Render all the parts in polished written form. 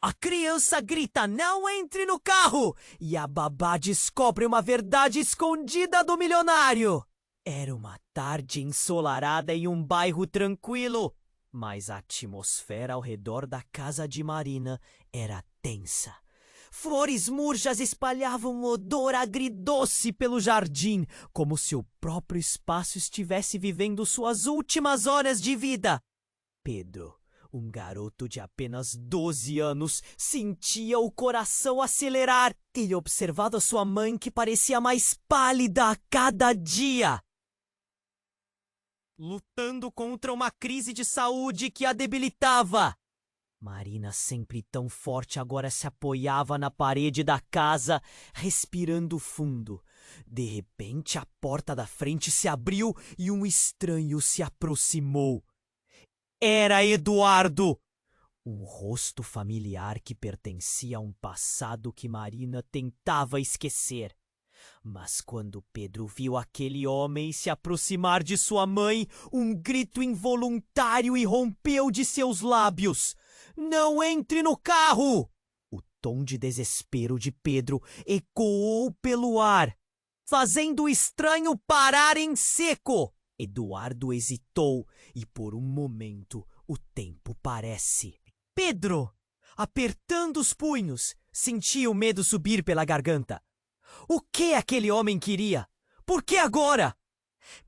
A criança grita: "Não entre no carro!" E a babá descobre uma verdade escondida do milionário. Era uma tarde ensolarada em um bairro tranquilo, mas a atmosfera ao redor da casa de Marina era tensa. Flores murchas espalhavam um odor agridoce pelo jardim, como se o próprio espaço estivesse vivendo suas últimas horas de vida. Pedro, um garoto de apenas 12 anos, sentia o coração acelerar. Ele observava sua mãe, que parecia mais pálida a cada dia, lutando contra uma crise de saúde que a debilitava. Marina, sempre tão forte, agora se apoiava na parede da casa, respirando fundo. De repente, a porta da frente se abriu e um estranho se aproximou. Era Eduardo! Um rosto familiar que pertencia a um passado que Marina tentava esquecer. Mas quando Pedro viu aquele homem se aproximar de sua mãe, um grito involuntário irrompeu de seus lábios. "Não entre no carro!" O tom de desespero de Pedro ecoou pelo ar, fazendo o estranho parar em seco. Eduardo hesitou e por um momento o tempo parece. Pedro, apertando os punhos, sentia o medo subir pela garganta. O que aquele homem queria? Por que agora?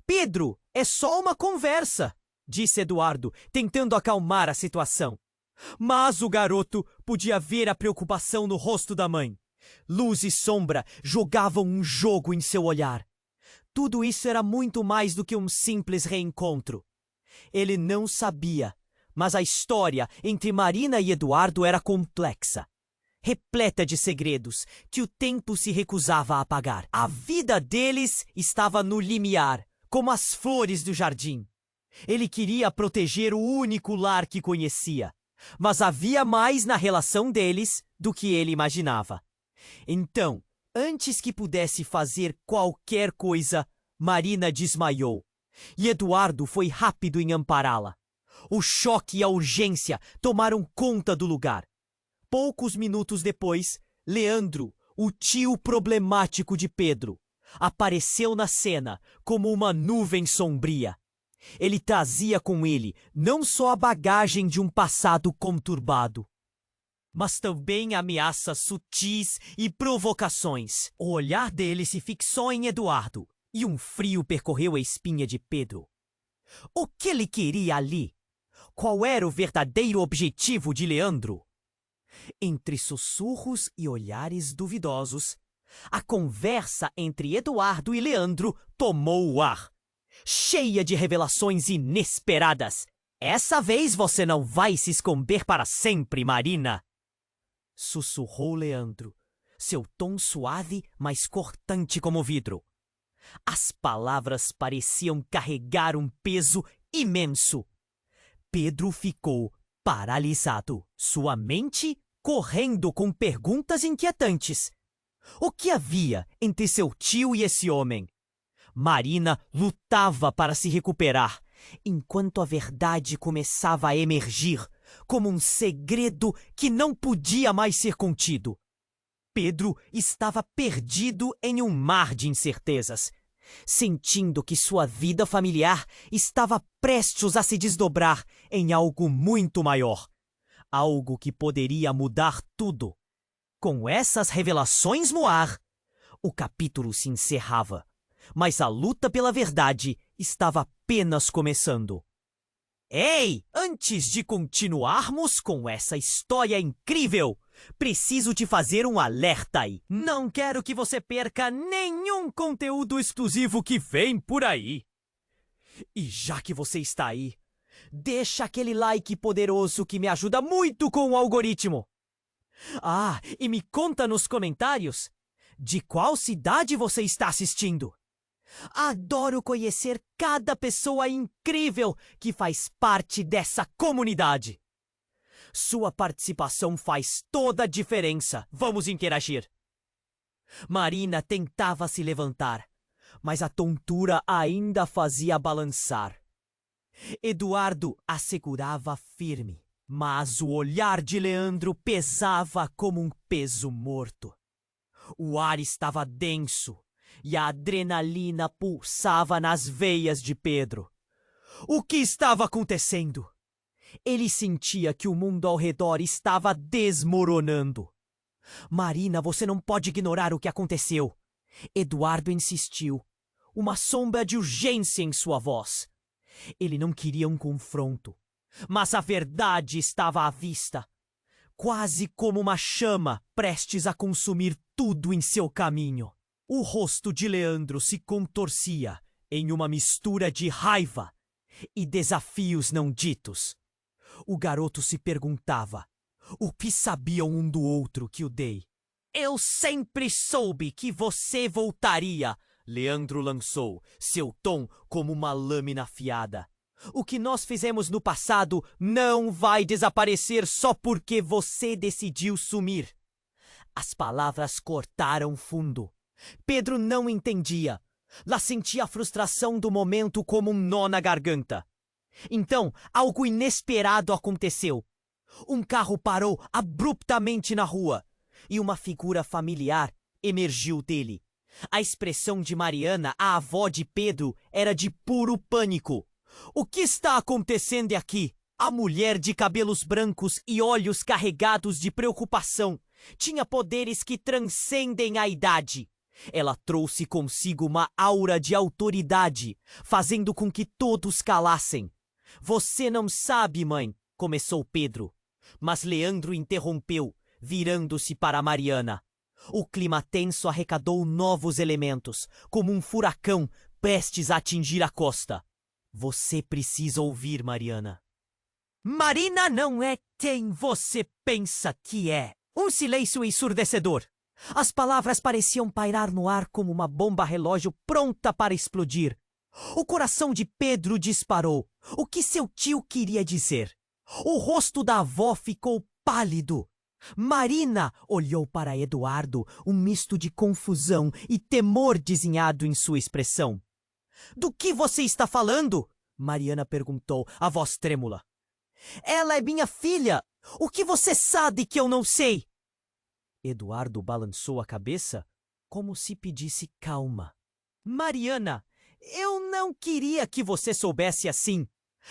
"Pedro, é só uma conversa", disse Eduardo, tentando acalmar a situação. Mas o garoto podia ver a preocupação no rosto da mãe. Luz e sombra jogavam um jogo em seu olhar. Tudo isso era muito mais do que um simples reencontro. Ele não sabia, mas a história entre Marina e Eduardo era complexa, repleta de segredos que o tempo se recusava a apagar. A vida deles estava no limiar, como as flores do jardim. Ele queria proteger o único lar que conhecia, mas havia mais na relação deles do que ele imaginava. Então, antes que pudesse fazer qualquer coisa, Marina desmaiou, e Eduardo foi rápido em ampará-la. O choque e a urgência tomaram conta do lugar. Poucos minutos depois, Leandro, o tio problemático de Pedro, apareceu na cena como uma nuvem sombria. Ele trazia com ele não só a bagagem de um passado conturbado, mas também ameaças sutis e provocações. O olhar dele se fixou em Eduardo, e um frio percorreu a espinha de Pedro. O que ele queria ali? Qual era o verdadeiro objetivo de Leandro? Entre sussurros e olhares duvidosos, a conversa entre Eduardo e Leandro tomou o ar, cheia de revelações inesperadas. "Essa vez você não vai se esconder para sempre, Marina!" sussurrou Leandro, seu tom suave, mas cortante como vidro. As palavras pareciam carregar um peso imenso. Pedro ficou paralisado, sua mente correndo com perguntas inquietantes. O que havia entre seu tio e esse homem? Marina lutava para se recuperar, enquanto a verdade começava a emergir como um segredo que não podia mais ser contido. Pedro estava perdido em um mar de incertezas, sentindo que sua vida familiar estava prestes a se desdobrar em algo muito maior, algo que poderia mudar tudo. Com essas revelações no ar, o capítulo se encerrava, mas a luta pela verdade estava apenas começando. Ei, antes de continuarmos com essa história incrível, preciso te fazer um alerta aí. Não quero que você perca nenhum conteúdo exclusivo que vem por aí. E já que você está aí, deixa aquele like poderoso que me ajuda muito com o algoritmo. Ah, e me conta nos comentários de qual cidade você está assistindo. Adoro conhecer cada pessoa incrível que faz parte dessa comunidade. Sua participação faz toda a diferença. Vamos interagir. Marina tentava se levantar, mas a tontura ainda a fazia balançar. Eduardo a segurava firme, Mas o olhar de Leandro pesava como um peso morto. O ar estava denso e a adrenalina pulsava nas veias de Pedro. O que estava acontecendo? Ele sentia que o mundo ao redor estava desmoronando. Marina, você não pode ignorar o que aconteceu. Eduardo insistiu. Uma sombra de urgência em sua voz. Ele não queria um confronto, mas a verdade estava à vista. Quase como uma chama prestes a consumir tudo em seu caminho. O rosto de Leandro se contorcia em uma mistura de raiva e desafios não ditos. O garoto se perguntava o que sabiam um do outro que o dei. Eu sempre soube que você voltaria, Leandro lançou, seu tom como uma lâmina afiada. O que nós fizemos no passado não vai desaparecer só porque você decidiu sumir. As palavras cortaram fundo. Pedro não entendia. Lá sentia a frustração do momento como um nó na garganta. Então, algo inesperado aconteceu. Um carro parou abruptamente na rua e uma figura familiar emergiu dele. A expressão de Mariana, a avó de Pedro, era de puro pânico. O que está acontecendo aqui? A mulher de cabelos brancos e olhos carregados de preocupação tinha poderes que transcendem a idade. Ela trouxe consigo uma aura de autoridade, fazendo com que todos calassem. Você não sabe, mãe, começou Pedro. Mas Leandro interrompeu, virando-se para Mariana. O clima tenso arrecadou novos elementos, como um furacão prestes a atingir a costa. Você precisa ouvir, Mariana. Marina não é quem você pensa que é. Um silêncio ensurdecedor. As palavras pareciam pairar no ar como uma bomba relógio pronta para explodir. O coração de Pedro disparou. O que seu tio queria dizer? O rosto da avó ficou pálido. Marina olhou para Eduardo, um misto de confusão e temor desenhado em sua expressão. Do que você está falando? Mariana perguntou, a voz trêmula. Ela é minha filha. O que você sabe que eu não sei? Eduardo balançou a cabeça como se pedisse calma. Mariana, eu não queria que você soubesse assim,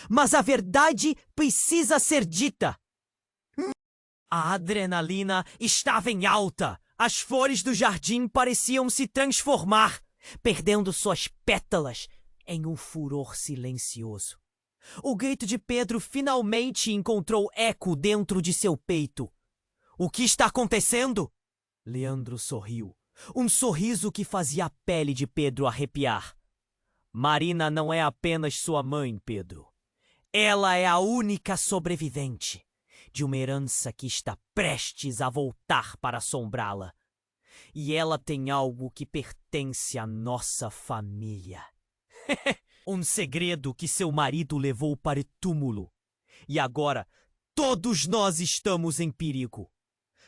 mas a verdade precisa ser dita. A adrenalina estava em alta. As flores do jardim pareciam se transformar, perdendo suas pétalas em um furor silencioso. O grito de Pedro finalmente encontrou eco dentro de seu peito. O que está acontecendo? Leandro sorriu. Um sorriso que fazia a pele de Pedro arrepiar. Marina não é apenas sua mãe, Pedro. Ela é a única sobrevivente de uma herança que está prestes a voltar para assombrá-la. E ela tem algo que pertence à nossa família. Um segredo que seu marido levou para o túmulo. E agora, todos nós estamos em perigo.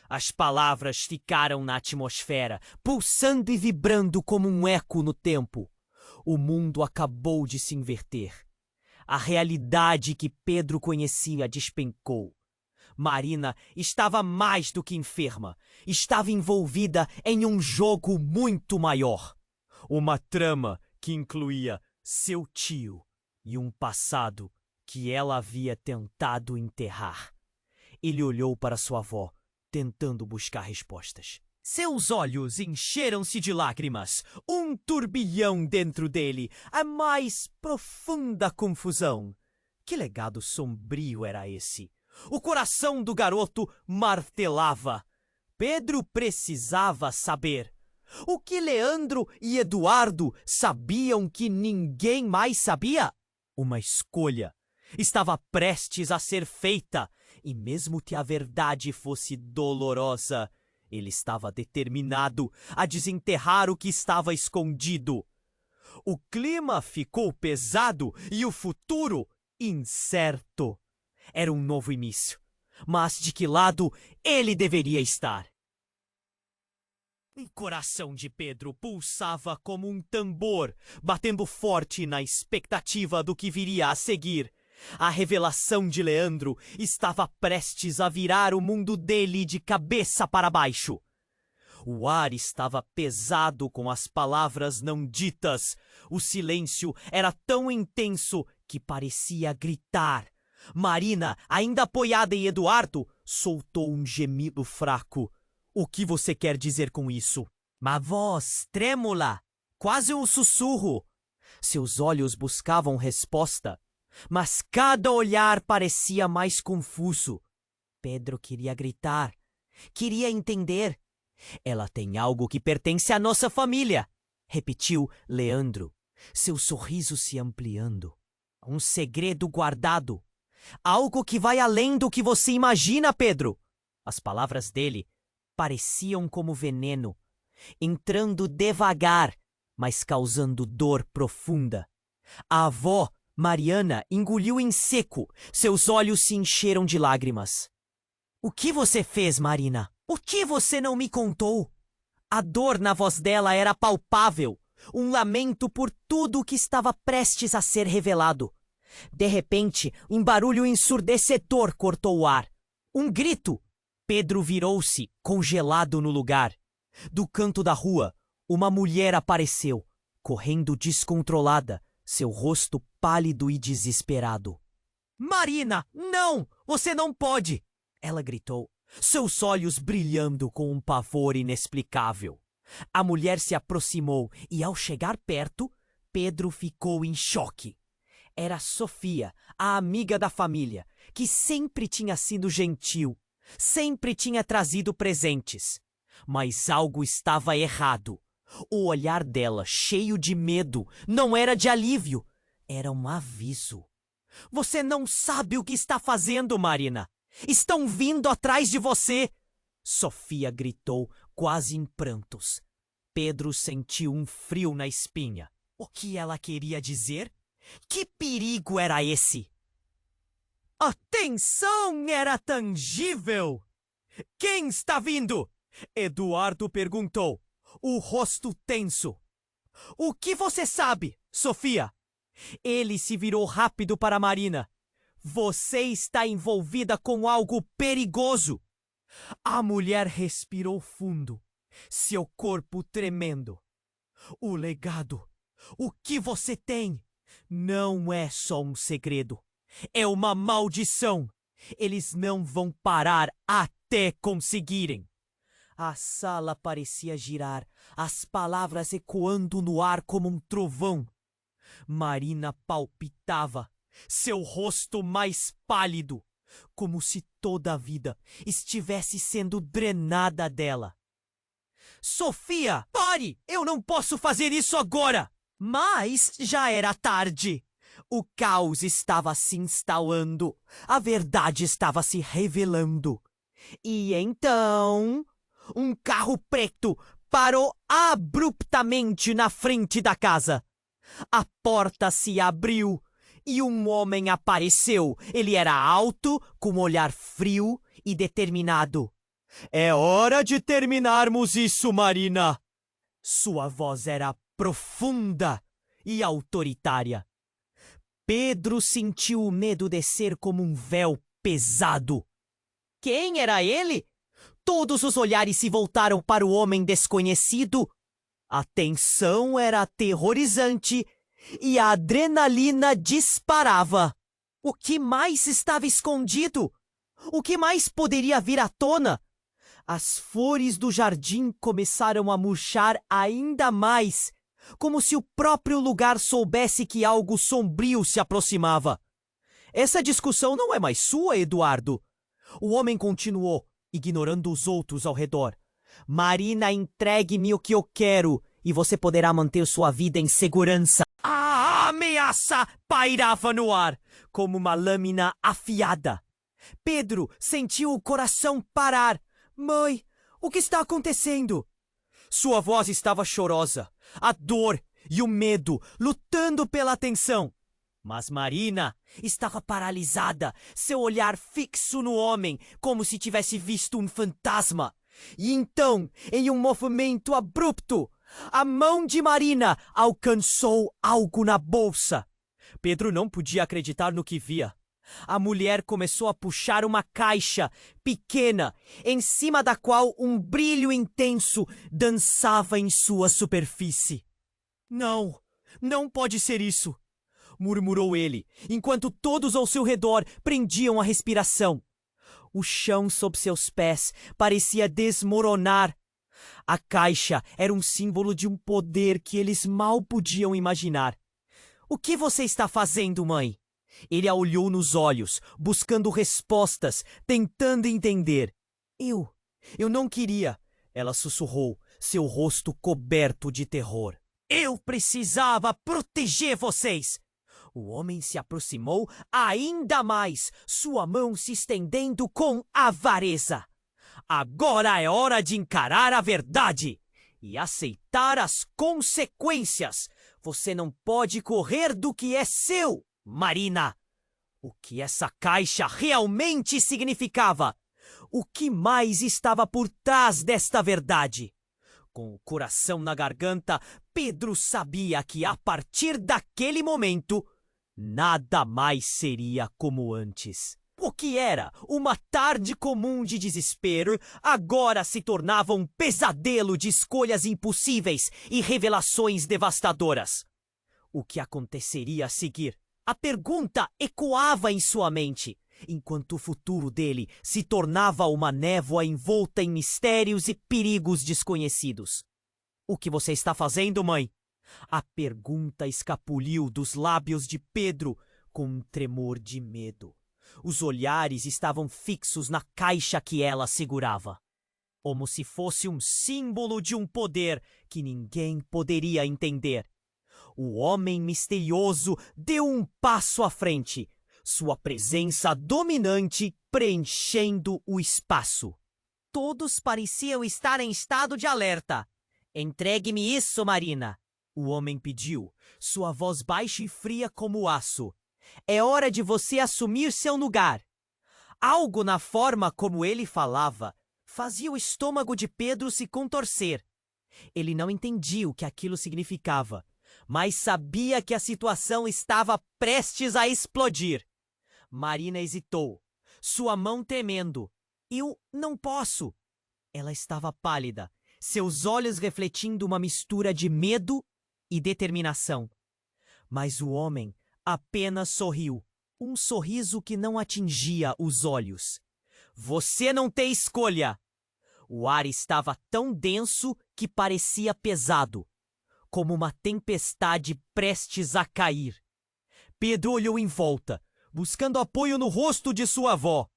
As palavras ficaram na atmosfera, pulsando e vibrando como um eco no tempo. O mundo acabou de se inverter. A realidade que Pedro conhecia despencou. Marina estava mais do que enferma. Estava envolvida em um jogo muito maior. Uma trama que incluía seu tio e um passado que ela havia tentado enterrar. Ele olhou para sua avó, tentando buscar respostas. Seus olhos encheram-se de lágrimas, um turbilhão dentro dele, a mais profunda confusão. Que legado sombrio era esse? O coração do garoto martelava. Pedro precisava saber. O que Leandro e Eduardo sabiam que ninguém mais sabia? Uma escolha estava prestes a ser feita, e mesmo que a verdade fosse dolorosa, ele estava determinado a desenterrar o que estava escondido. O clima ficou pesado e o futuro incerto. Era um novo início, mas de que lado ele deveria estar? O coração de Pedro pulsava como um tambor, batendo forte na expectativa do que viria a seguir. A revelação de Leandro estava prestes a virar o mundo dele de cabeça para baixo. O ar estava pesado com as palavras não ditas. O silêncio era tão intenso que parecia gritar. Marina, ainda apoiada em Eduardo, soltou um gemido fraco. O que você quer dizer com isso? Uma voz trêmula, quase um sussurro. Seus olhos buscavam resposta, mas cada olhar parecia mais confuso. Pedro queria gritar, queria entender. Ela tem algo que pertence à nossa família, repetiu Leandro, seu sorriso se ampliando. Um segredo guardado. Algo que vai além do que você imagina, Pedro. As palavras dele pareciam como veneno, entrando devagar, mas causando dor profunda. A avó, Mariana, engoliu em seco. Seus olhos se encheram de lágrimas. O que você fez, Marina? O que você não me contou? A dor na voz dela era palpável, um lamento por tudo o que estava prestes a ser revelado. De repente, um barulho ensurdecedor cortou o ar. Um grito! Pedro virou-se, congelado no lugar. Do canto da rua, uma mulher apareceu, correndo descontrolada, seu rosto pálido e desesperado. Marina, não! Você não pode! Ela gritou, seus olhos brilhando com um pavor inexplicável. A mulher se aproximou e, ao chegar perto, Pedro ficou em choque. Era Sofia, a amiga da família, que sempre tinha sido gentil, sempre tinha trazido presentes. Mas algo estava errado. O olhar dela, cheio de medo, não era de alívio, era um aviso. Você não sabe o que está fazendo, Marina. Estão vindo atrás de você! Sofia gritou, quase em prantos. Pedro sentiu um frio na espinha. O que ela queria dizer? Que perigo era esse? A tensão era tangível. Quem está vindo? Eduardo perguntou, o rosto tenso. O que você sabe, Sofia? Ele se virou rápido para Marina. Você está envolvida com algo perigoso. A mulher respirou fundo, seu corpo tremendo. O legado, o que você tem, não é só um segredo. É uma maldição. Eles não vão parar até conseguirem. A sala parecia girar, as palavras ecoando no ar como um trovão. Marina palpitava, seu rosto mais pálido, como se toda a vida estivesse sendo drenada dela. Sofia, pare! Eu não posso fazer isso agora! Mas já era tarde. O caos estava se instalando, a verdade estava se revelando. E então, um carro preto parou abruptamente na frente da casa. A porta se abriu e um homem apareceu. Ele era alto, com um olhar frio e determinado. É hora de terminarmos isso, Marina. Sua voz era profunda e autoritária. Pedro sentiu o medo descer como um véu pesado. Quem era ele? Todos os olhares se voltaram para o homem desconhecido. A tensão era aterrorizante e a adrenalina disparava. O que mais estava escondido? O que mais poderia vir à tona? As flores do jardim começaram a murchar ainda mais, como se o próprio lugar soubesse que algo sombrio se aproximava. Essa discussão não é mais sua, Eduardo. O homem continuou, ignorando os outros ao redor. Marina, entregue-me o que eu quero e você poderá manter sua vida em segurança. A ameaça pairava no ar, como uma lâmina afiada. Pedro sentiu o coração parar. Mãe, o que está acontecendo? Sua voz estava chorosa, a dor e o medo lutando pela atenção. Mas Marina estava paralisada, seu olhar fixo no homem, como se tivesse visto um fantasma. E então, em um movimento abrupto, a mão de Marina alcançou algo na bolsa. Pedro não podia acreditar no que via. A mulher começou a puxar uma caixa pequena, em cima da qual um brilho intenso dançava em sua superfície. Não, não pode ser isso, murmurou ele, enquanto todos ao seu redor prendiam a respiração. O chão sob seus pés parecia desmoronar. A caixa era um símbolo de um poder que eles mal podiam imaginar. O que você está fazendo, mãe? Ele a olhou nos olhos, buscando respostas, tentando entender. Eu não queria, ela sussurrou, seu rosto coberto de terror. Eu precisava proteger vocês! O homem se aproximou ainda mais, sua mão se estendendo com avareza. Agora é hora de encarar a verdade e aceitar as consequências. Você não pode correr do que é seu, Marina. O que essa caixa realmente significava? O que mais estava por trás desta verdade? Com o coração na garganta, Pedro sabia que a partir daquele momento, nada mais seria como antes. O que era uma tarde comum de desespero, agora se tornava um pesadelo de escolhas impossíveis e revelações devastadoras. O que aconteceria a seguir? A pergunta ecoava em sua mente, enquanto o futuro dele se tornava uma névoa envolta em mistérios e perigos desconhecidos. O que você está fazendo, mãe? A pergunta escapuliu dos lábios de Pedro com um tremor de medo. Os olhares estavam fixos na caixa que ela segurava, como se fosse um símbolo de um poder que ninguém poderia entender. O homem misterioso deu um passo à frente, sua presença dominante preenchendo o espaço. Todos pareciam estar em estado de alerta. Entregue-me isso, Marina, o homem pediu, sua voz baixa e fria como aço. É hora de você assumir seu lugar. Algo na forma como ele falava fazia o estômago de Pedro se contorcer. Ele não entendia o que aquilo significava, mas sabia que a situação estava prestes a explodir. Marina hesitou, sua mão tremendo. Eu não posso. Ela estava pálida, seus olhos refletindo uma mistura de medo e determinação. Mas o homem apenas sorriu, um sorriso que não atingia os olhos. Você não tem escolha! O ar estava tão denso que parecia pesado, como uma tempestade prestes a cair. Pedro olhou em volta, buscando apoio no rosto de sua avó.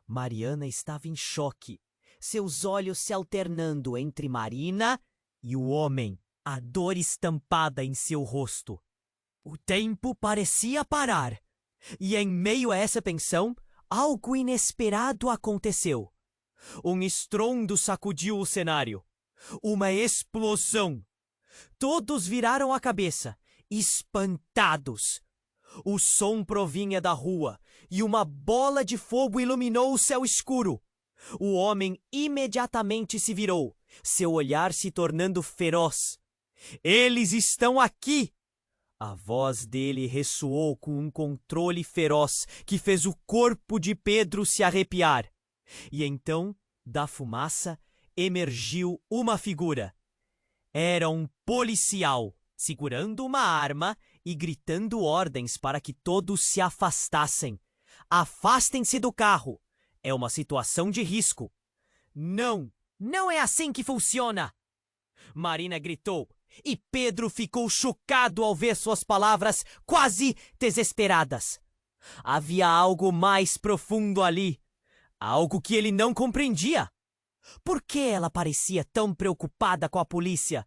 Mariana estava em choque, seus olhos se alternando entre Marina e o homem, a dor estampada em seu rosto. O tempo parecia parar, e em meio a essa tensão, algo inesperado aconteceu. Um estrondo sacudiu o cenário. Uma explosão. Todos viraram a cabeça, espantados. O som provinha da rua, e uma bola de fogo iluminou o céu escuro. O homem imediatamente se virou, seu olhar se tornando feroz. Eles estão aqui! A voz dele ressoou com um controle feroz que fez o corpo de Pedro se arrepiar. E então, da fumaça, emergiu uma figura. Era um policial, segurando uma arma e gritando ordens para que todos se afastassem. Afastem-se do carro! É uma situação de risco. Não, não é assim que funciona! Marina gritou. E Pedro ficou chocado ao ver suas palavras quase desesperadas. Havia algo mais profundo ali, algo que ele não compreendia. Por que ela parecia tão preocupada com a polícia?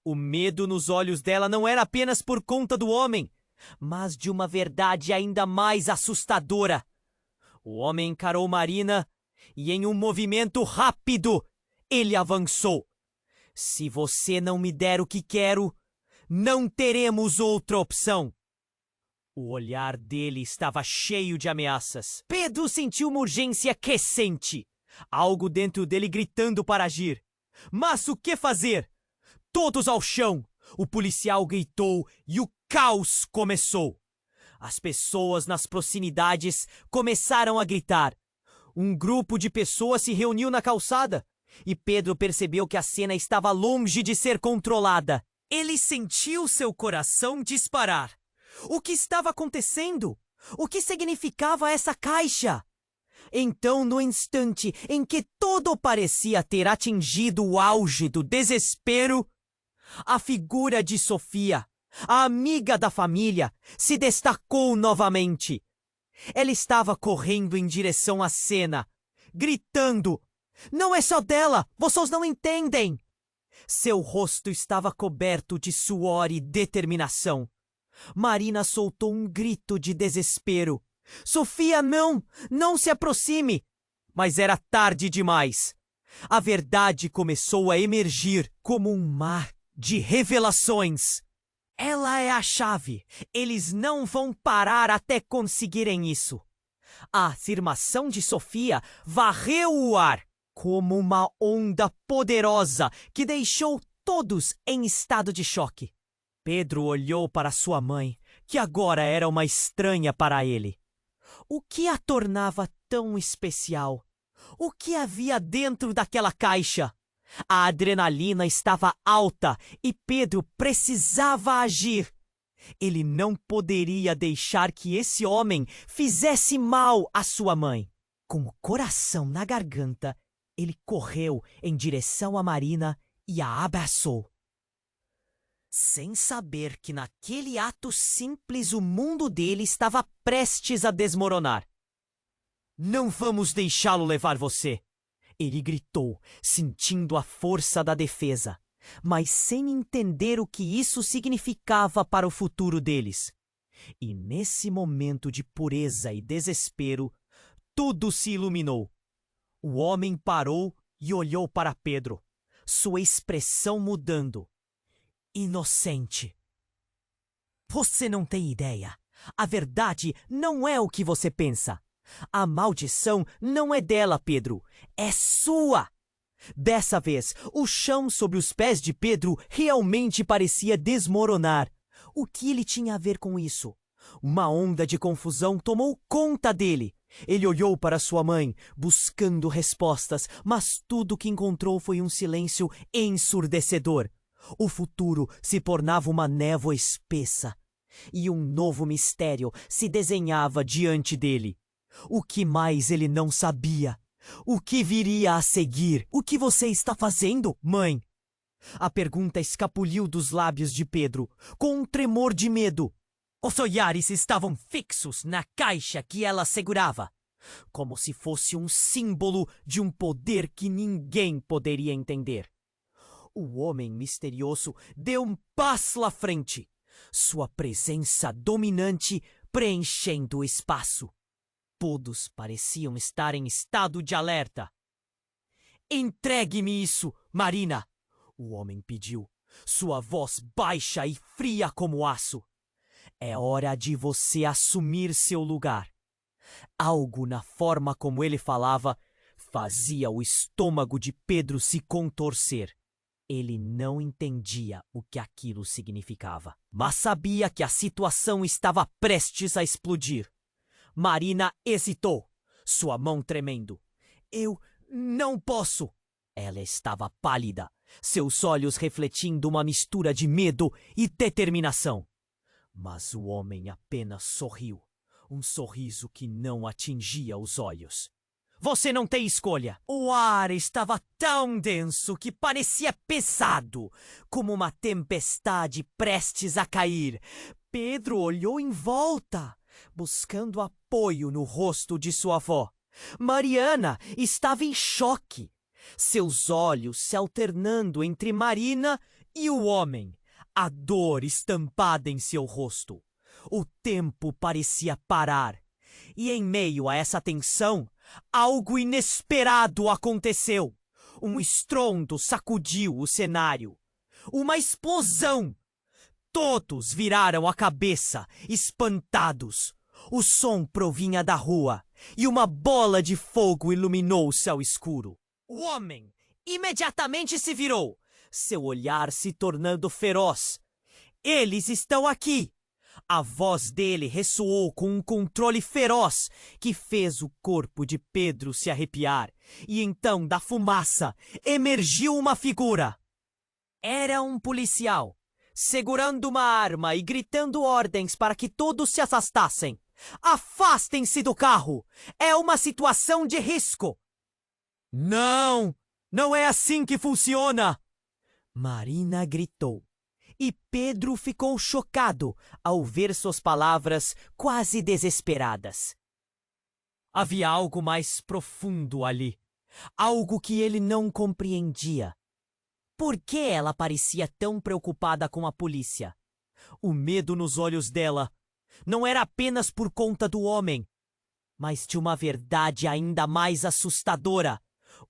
O medo nos olhos dela não era apenas por conta do homem, mas de uma verdade ainda mais assustadora. O homem encarou Marina e, em um movimento rápido, ele avançou. Se você não me der o que quero, não teremos outra opção. O olhar dele estava cheio de ameaças. Pedro sentiu uma urgência crescente, algo dentro dele gritando para agir. Mas o que fazer? Todos ao chão! O policial gritou e o caos começou. As pessoas nas proximidades começaram a gritar. Um grupo de pessoas se reuniu na calçada e Pedro percebeu que a cena estava longe de ser controlada. Ele sentiu seu coração disparar. O que estava acontecendo? O que significava essa caixa? Então, no instante em que tudo parecia ter atingido o auge do desespero, a figura de Sofia, a amiga da família, se destacou novamente. Ela estava correndo em direção à cena, gritando: "Não é só dela, vocês não entendem!" Seu rosto estava coberto de suor e determinação. Marina soltou um grito de desespero. "Sofia, não! Não se aproxime!" Mas era tarde demais. A verdade começou a emergir como um mar de revelações. Ela é a chave. Eles não vão parar até conseguirem isso. A afirmação de Sofia varreu o ar como uma onda poderosa que deixou todos em estado de choque. Pedro olhou para sua mãe, que agora era uma estranha para ele. O que a tornava tão especial? O que havia dentro daquela caixa? A adrenalina estava alta e Pedro precisava agir. Ele não poderia deixar que esse homem fizesse mal à sua mãe. Com o coração na garganta, ele correu em direção a Marina e a abraçou. Sem saber que naquele ato simples o mundo dele estava prestes a desmoronar. "Não vamos deixá-lo levar você!" Ele gritou, sentindo a força da defesa, mas sem entender o que isso significava para o futuro deles. E nesse momento de pureza e desespero, tudo se iluminou. O homem parou e olhou para Pedro, sua expressão mudando. Inocente. "Você não tem ideia. A verdade não é o que você pensa. A maldição não é dela, Pedro. É sua." Dessa vez, o chão sob os pés de Pedro realmente parecia desmoronar. O que ele tinha a ver com isso? Uma onda de confusão tomou conta dele. Ele olhou para sua mãe, buscando respostas, mas tudo que encontrou foi um silêncio ensurdecedor. O futuro se tornava uma névoa espessa, e um novo mistério se desenhava diante dele. O que mais ele não sabia? O que viria a seguir? "O que você está fazendo, mãe?" A pergunta escapuliu dos lábios de Pedro, com um tremor de medo. Os olhares estavam fixos na caixa que ela segurava, como se fosse um símbolo de um poder que ninguém poderia entender. O homem misterioso deu um passo à frente, sua presença dominante preenchendo o espaço. Todos pareciam estar em estado de alerta. "Entregue-me isso, Marina!" o homem pediu, sua voz baixa e fria como aço. "É hora de você assumir seu lugar." Algo na forma como ele falava fazia o estômago de Pedro se contorcer. Ele não entendia o que aquilo significava, mas sabia que a situação estava prestes a explodir. Marina hesitou, sua mão tremendo. "Eu não posso." Ela estava pálida, seus olhos refletindo uma mistura de medo e determinação. Mas o homem apenas sorriu, um sorriso que não atingia os olhos. "Você não tem escolha." O ar estava tão denso que parecia pesado, como uma tempestade prestes a cair. Pedro olhou em volta, buscando apoio no rosto de sua avó. Mariana estava em choque, seus olhos se alternando entre Marina e o homem, a dor estampada em seu rosto. O tempo parecia parar, e em meio a essa tensão, algo inesperado aconteceu. Um estrondo sacudiu o cenário. Uma explosão! Todos viraram a cabeça, espantados. O som provinha da rua, e uma bola de fogo iluminou o céu escuro. O homem imediatamente se virou, seu olhar se tornando feroz. "Eles estão aqui!" A voz dele ressoou com um controle feroz que fez o corpo de Pedro se arrepiar. E então, da fumaça, emergiu uma figura. Era um policial, segurando uma arma e gritando ordens para que todos se afastassem. Afastem-se do carro! É uma situação de risco! Não! Não é assim que funciona! Marina gritou. E Pedro ficou chocado ao ver suas palavras quase desesperadas. Havia algo mais profundo ali. Algo que ele não compreendia. Por que ela parecia tão preocupada com a polícia? O medo nos olhos dela não era apenas por conta do homem, mas de uma verdade ainda mais assustadora.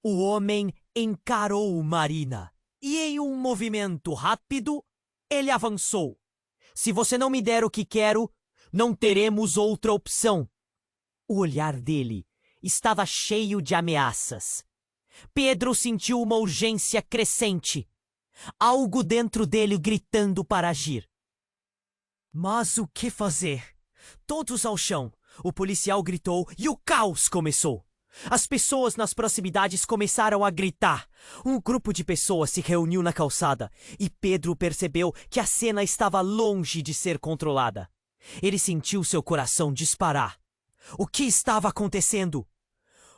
O homem encarou Marina e, em um movimento rápido, ele avançou. Se você não me der o que quero, não teremos outra opção. O olhar dele estava cheio de ameaças. Pedro sentiu uma urgência crescente. Algo dentro dele gritando para agir. Mas o que fazer? Todos ao chão. O policial gritou e o caos começou. As pessoas nas proximidades começaram a gritar. Um grupo de pessoas se reuniu na calçada e Pedro percebeu que a cena estava longe de ser controlada. Ele sentiu seu coração disparar. O que estava acontecendo?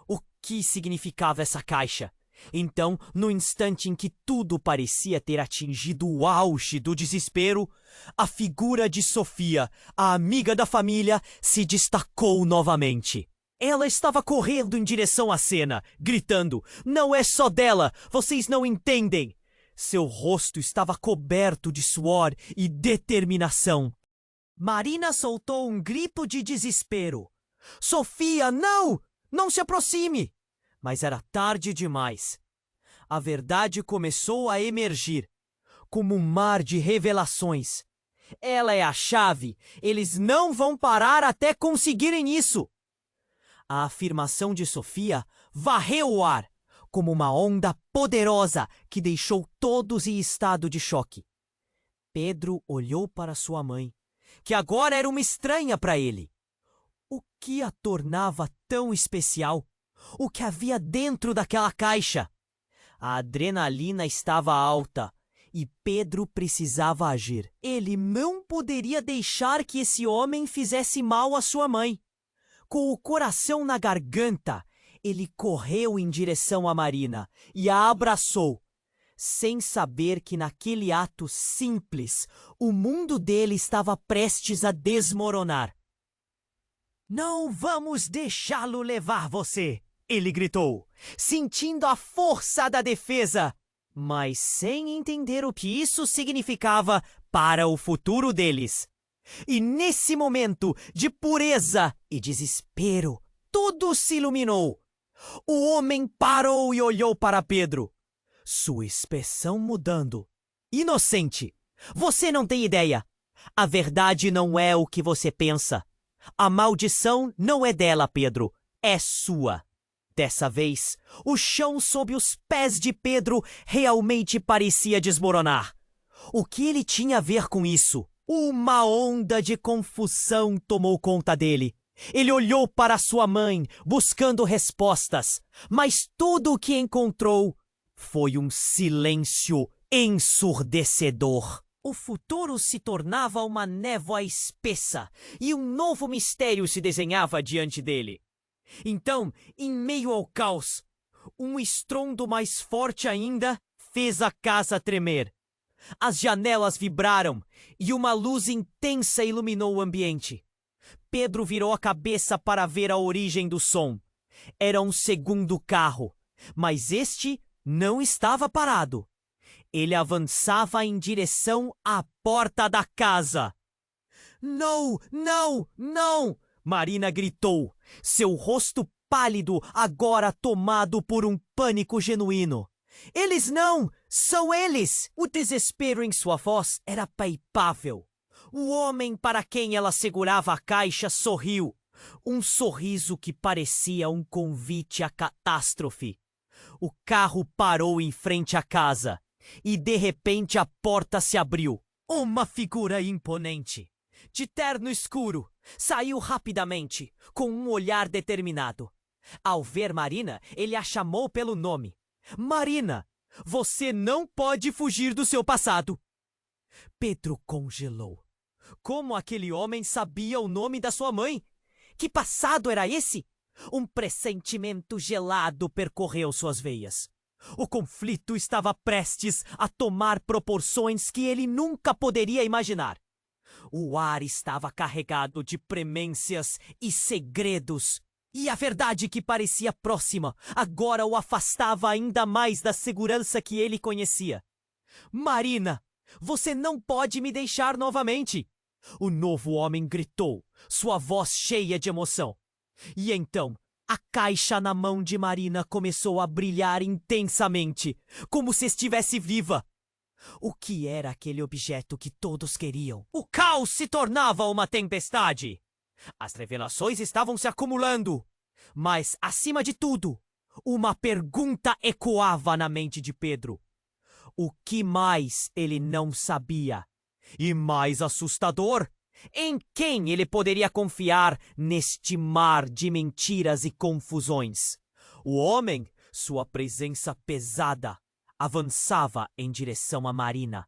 O que significava essa caixa? Então, no instante em que tudo parecia ter atingido o auge do desespero, a figura de Sofia, a amiga da família, se destacou novamente. Ela estava correndo em direção à cena, gritando: "Não é só dela! Vocês não entendem!" Seu rosto estava coberto de suor e determinação. Marina soltou um grito de desespero. "Sofia, não! Não se aproxime!" Mas era tarde demais. A verdade começou a emergir, como um mar de revelações. Ela é a chave. Eles não vão parar até conseguirem isso. A afirmação de Sofia varreu o ar, como uma onda poderosa que deixou todos em estado de choque. Pedro olhou para sua mãe, que agora era uma estranha para ele. O que a tornava tão especial? O que havia dentro daquela caixa? A adrenalina estava alta e Pedro precisava agir. Ele não poderia deixar que esse homem fizesse mal à sua mãe. Com o coração na garganta, ele correu em direção a Marina e a abraçou, sem saber que naquele ato simples, o mundo dele estava prestes a desmoronar. "Não vamos deixá-lo levar você!" ele gritou, sentindo a força da defesa, mas sem entender o que isso significava para o futuro deles. E nesse momento de pureza e desespero, tudo se iluminou. O homem parou e olhou para Pedro, sua expressão mudando. "Inocente, você não tem ideia. A verdade não é o que você pensa. A maldição não é dela, Pedro, é sua." Dessa vez, o chão sob os pés de Pedro realmente parecia desmoronar. O que ele tinha a ver com isso? Uma onda de confusão tomou conta dele. Ele olhou para sua mãe, buscando respostas, mas tudo o que encontrou foi um silêncio ensurdecedor. O futuro se tornava uma névoa espessa e um novo mistério se desenhava diante dele. Então, em meio ao caos, um estrondo mais forte ainda fez a casa tremer. As janelas vibraram e uma luz intensa iluminou o ambiente. Pedro virou a cabeça para ver a origem do som. Era um segundo carro, mas este não estava parado. Ele avançava em direção à porta da casa. "Não, não, não!" Marina gritou, seu rosto pálido agora tomado por um pânico genuíno. "Eles não! São eles!" O desespero em sua voz era palpável. O homem para quem ela segurava a caixa sorriu. Um sorriso que parecia um convite à catástrofe. O carro parou em frente à casa e, de repente, a porta se abriu. Uma figura imponente, de terno escuro, saiu rapidamente, com um olhar determinado. Ao ver Marina, ele a chamou pelo nome. Marina, você não pode fugir do seu passado. Pedro congelou. Como aquele homem sabia o nome da sua mãe? Que passado era esse? Um pressentimento gelado percorreu suas veias. O conflito estava prestes a tomar proporções que ele nunca poderia imaginar. O ar estava carregado de premências e segredos. E a verdade que parecia próxima agora o afastava ainda mais da segurança que ele conhecia. Marina, você não pode me deixar novamente! O novo homem gritou, sua voz cheia de emoção. E então, a caixa na mão de Marina começou a brilhar intensamente, como se estivesse viva. O que era aquele objeto que todos queriam? O caos se tornava uma tempestade. As revelações estavam se acumulando. Mas, acima de tudo, uma pergunta ecoava na mente de Pedro. O que mais ele não sabia? E mais assustador, em quem ele poderia confiar neste mar de mentiras e confusões? O homem, sua presença pesada, avançava em direção a Marina.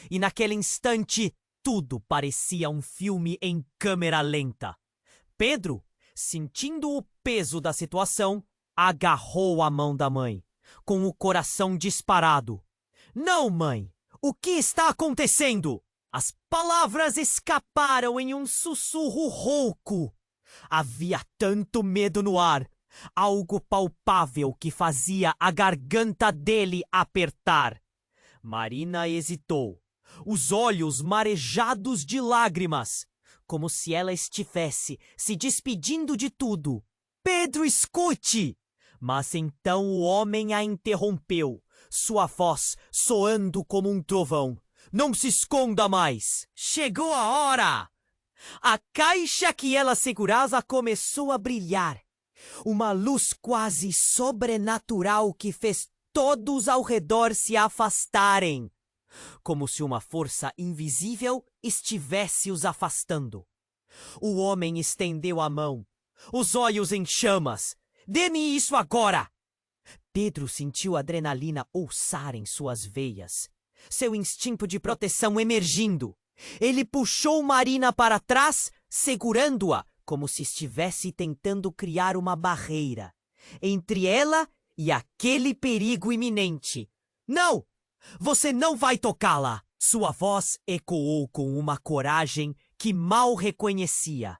E naquele instante, tudo parecia um filme em câmera lenta. Pedro, sentindo o peso da situação, agarrou a mão da mãe, com o coração disparado. Não, mãe! O que está acontecendo? As palavras escaparam em um sussurro rouco. Havia tanto medo no ar, algo palpável que fazia a garganta dele apertar. Marina hesitou, os olhos marejados de lágrimas, como se ela estivesse se despedindo de tudo. Pedro, escute! Mas então o homem a interrompeu, sua voz soando como um trovão. Não se esconda mais! Chegou a hora! A caixa que ela segurava começou a brilhar. Uma luz quase sobrenatural que fez todos ao redor se afastarem, como se uma força invisível estivesse os afastando. O homem estendeu a mão, os olhos em chamas. Dê-me isso agora! Pedro sentiu a adrenalina pulsar em suas veias, seu instinto de proteção emergindo. Ele puxou Marina para trás, segurando-a, como se estivesse tentando criar uma barreira entre ela e aquele perigo iminente. Não! Você não vai tocá-la! Sua voz ecoou com uma coragem que mal reconhecia.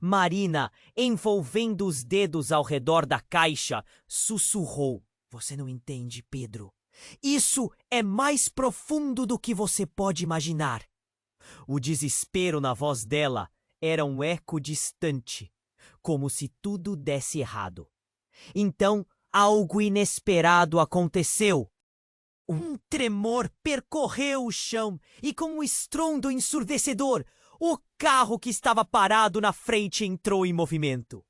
Marina, envolvendo os dedos ao redor da caixa, sussurrou. Você não entende, Pedro. Isso é mais profundo do que você pode imaginar. O desespero na voz dela era um eco distante, como se tudo desse errado. Então, algo inesperado aconteceu. Um tremor percorreu o chão e, com um estrondo ensurdecedor, o carro que estava parado na frente entrou em movimento.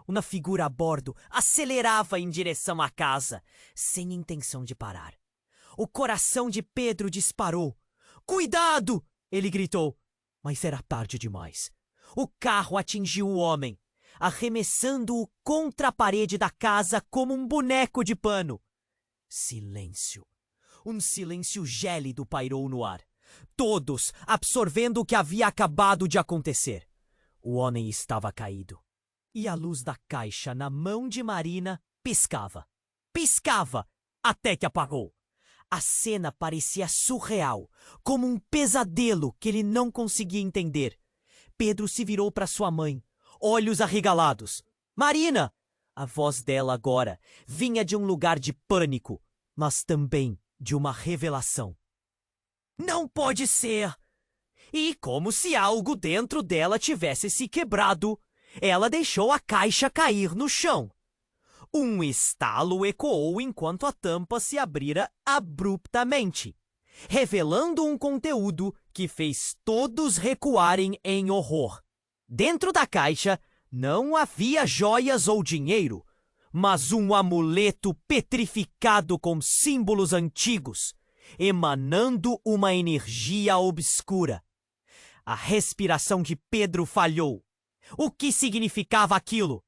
Uma figura a bordo acelerava em direção à casa, sem intenção de parar. O coração de Pedro disparou. Cuidado! Ele gritou, mas era tarde demais. O carro atingiu o homem, arremessando-o contra a parede da casa como um boneco de pano. Silêncio. Um silêncio gélido pairou no ar, todos absorvendo o que havia acabado de acontecer. O homem estava caído, e a luz da caixa na mão de Marina piscava. Piscava, até que apagou. A cena parecia surreal, como um pesadelo que ele não conseguia entender. Pedro se virou para sua mãe, olhos arregalados. Marina! A voz dela agora vinha de um lugar de pânico, mas também de uma revelação. Não pode ser! E como se algo dentro dela tivesse se quebrado, ela deixou a caixa cair no chão. Um estalo ecoou enquanto a tampa se abrira abruptamente, revelando um conteúdo que fez todos recuarem em horror. Dentro da caixa não havia joias ou dinheiro, mas um amuleto petrificado com símbolos antigos, emanando uma energia obscura. A respiração de Pedro falhou. O que significava aquilo?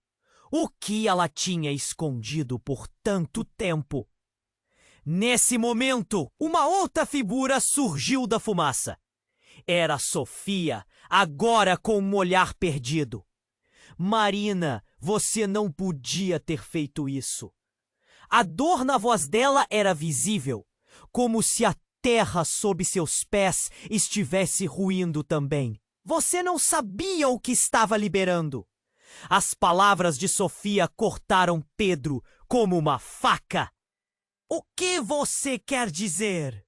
O que ela tinha escondido por tanto tempo? Nesse momento, uma outra figura surgiu da fumaça. Era Sofia, agora com um olhar perdido. Marina, você não podia ter feito isso. A dor na voz dela era visível, como se a terra sob seus pés estivesse ruindo também. Você não sabia o que estava liberando. As palavras de Sofia cortaram Pedro como uma faca. O que você quer dizer?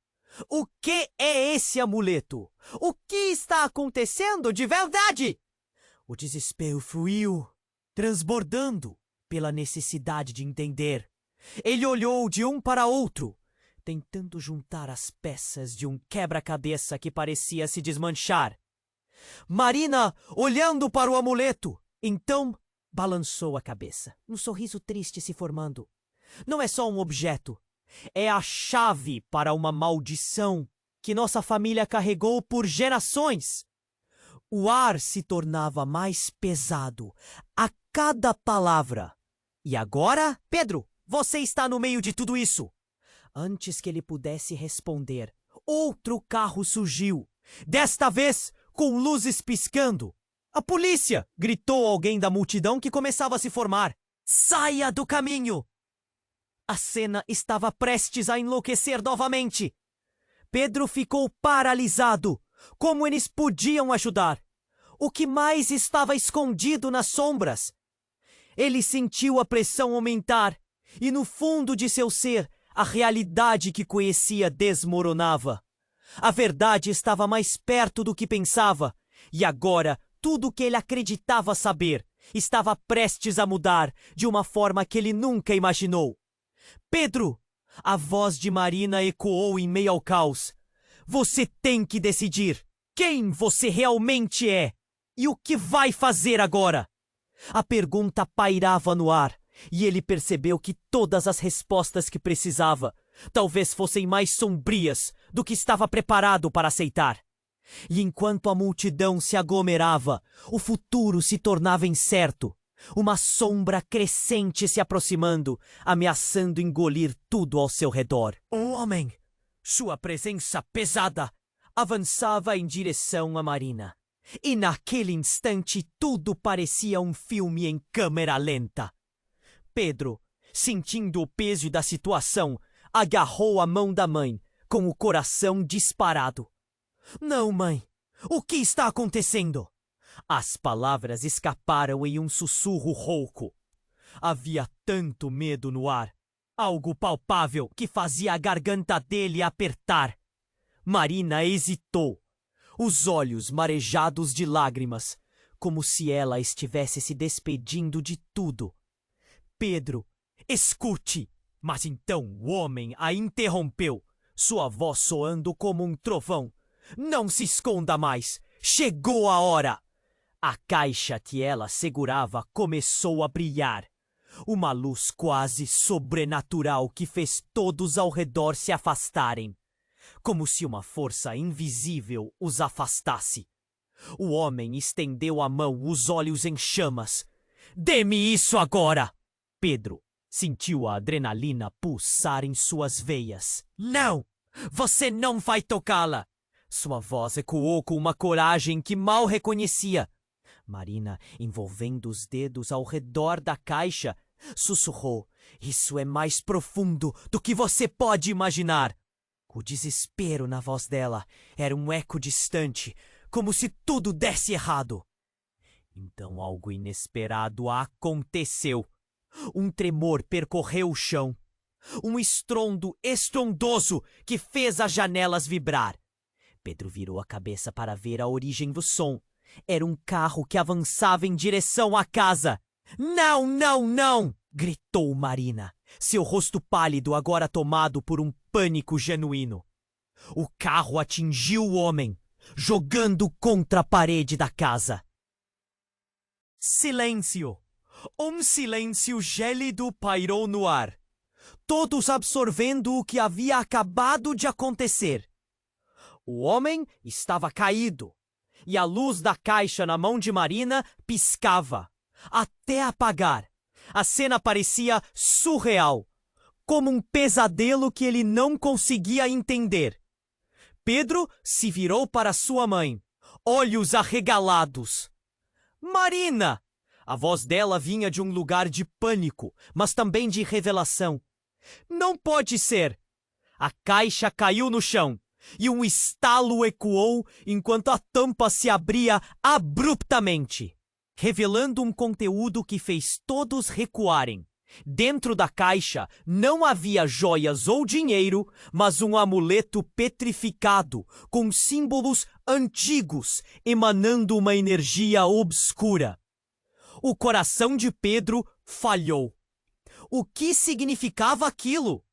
O que é esse amuleto? O que está acontecendo de verdade? O desespero fluiu, transbordando pela necessidade de entender. Ele olhou de um para outro, tentando juntar as peças de um quebra-cabeça que parecia se desmanchar. Marina, olhando para o amuleto, então balançou a cabeça, um sorriso triste se formando. Não é só um objeto. É a chave para uma maldição que nossa família carregou por gerações. O ar se tornava mais pesado a cada palavra. E agora, Pedro, você está no meio de tudo isso. Antes que ele pudesse responder, outro carro surgiu. Desta vez, com luzes piscando. A polícia! Gritou alguém da multidão que começava a se formar. Saia do caminho! A cena estava prestes a enlouquecer novamente. Pedro ficou paralisado. Como eles podiam ajudar? O que mais estava escondido nas sombras? Ele sentiu a pressão aumentar e no fundo de seu ser, a realidade que conhecia desmoronava. A verdade estava mais perto do que pensava e agora tudo o que ele acreditava saber estava prestes a mudar de uma forma que ele nunca imaginou. Pedro! A voz de Marina ecoou em meio ao caos. Você tem que decidir quem você realmente é e o que vai fazer agora. A pergunta pairava no ar e ele percebeu que todas as respostas que precisava talvez fossem mais sombrias do que estava preparado para aceitar. E enquanto a multidão se aglomerava, o futuro se tornava incerto. Uma sombra crescente se aproximando, ameaçando engolir tudo ao seu redor. Um homem, sua presença pesada, avançava em direção a Marina. E naquele instante tudo parecia um filme em câmera lenta. Pedro, sentindo o peso da situação, agarrou a mão da mãe, com o coração disparado. Não, mãe! O que está acontecendo? As palavras escaparam em um sussurro rouco. Havia tanto medo no ar, algo palpável que fazia a garganta dele apertar. Marina hesitou, os olhos marejados de lágrimas, como se ela estivesse se despedindo de tudo. Pedro, escute! Mas então o homem a interrompeu, sua voz soando como um trovão. Não se esconda mais! Chegou a hora! A caixa que ela segurava começou a brilhar. Uma luz quase sobrenatural que fez todos ao redor se afastarem. Como se uma força invisível os afastasse. O homem estendeu a mão, os olhos em chamas. Dê-me isso agora! Pedro sentiu a adrenalina pulsar em suas veias. Não! Você não vai tocá-la! Sua voz ecoou com uma coragem que mal reconhecia. Marina, envolvendo os dedos ao redor da caixa, sussurrou. Isso é mais profundo do que você pode imaginar. O desespero na voz dela era um eco distante, como se tudo desse errado. Então algo inesperado aconteceu. Um tremor percorreu o chão. Um estrondo estrondoso que fez as janelas vibrar. Pedro virou a cabeça para ver a origem do som. Era um carro que avançava em direção à casa. Não, não, não! Gritou Marina, seu rosto pálido agora tomado por um pânico genuíno. O carro atingiu o homem, jogando contra a parede da casa. Silêncio! Um silêncio gélido pairou no ar, todos absorvendo o que havia acabado de acontecer. O homem estava caído, e a luz da caixa na mão de Marina piscava, até apagar. A cena parecia surreal, como um pesadelo que ele não conseguia entender. Pedro se virou para sua mãe, olhos arregalados. Marina! A voz dela vinha de um lugar de pânico, mas também de revelação. Não pode ser! A caixa caiu no chão e um estalo ecoou enquanto a tampa se abria abruptamente, revelando um conteúdo que fez todos recuarem. Dentro da caixa não havia joias ou dinheiro, mas um amuleto petrificado, com símbolos antigos, emanando uma energia obscura. O coração de Pedro falhou. O que significava aquilo?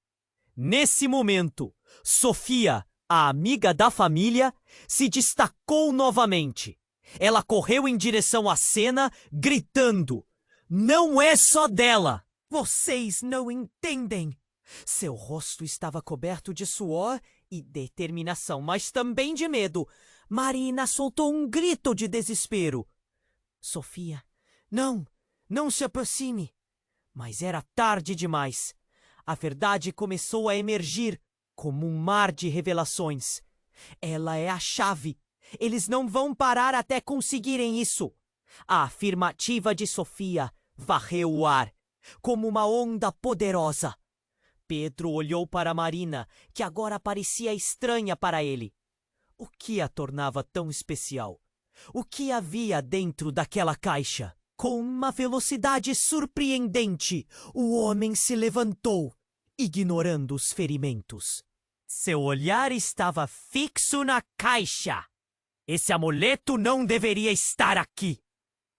Nesse momento, Sofia, a amiga da família, se destacou novamente. Ela correu em direção à cena, gritando: "Não é só dela! Vocês não entendem!" Seu rosto estava coberto de suor e determinação, mas também de medo. Marina soltou um grito de desespero. Sofia, não se aproxime. Mas era tarde demais. A verdade começou a emergir como um mar de revelações. Ela é a chave. Eles não vão parar até conseguirem isso. A afirmativa de Sofia varreu o ar, como uma onda poderosa. Pedro olhou para Marina, que agora parecia estranha para ele. O que a tornava tão especial? O que havia dentro daquela caixa? Com uma velocidade surpreendente, o homem se levantou, ignorando os ferimentos. Seu olhar estava fixo na caixa. Esse amuleto não deveria estar aqui.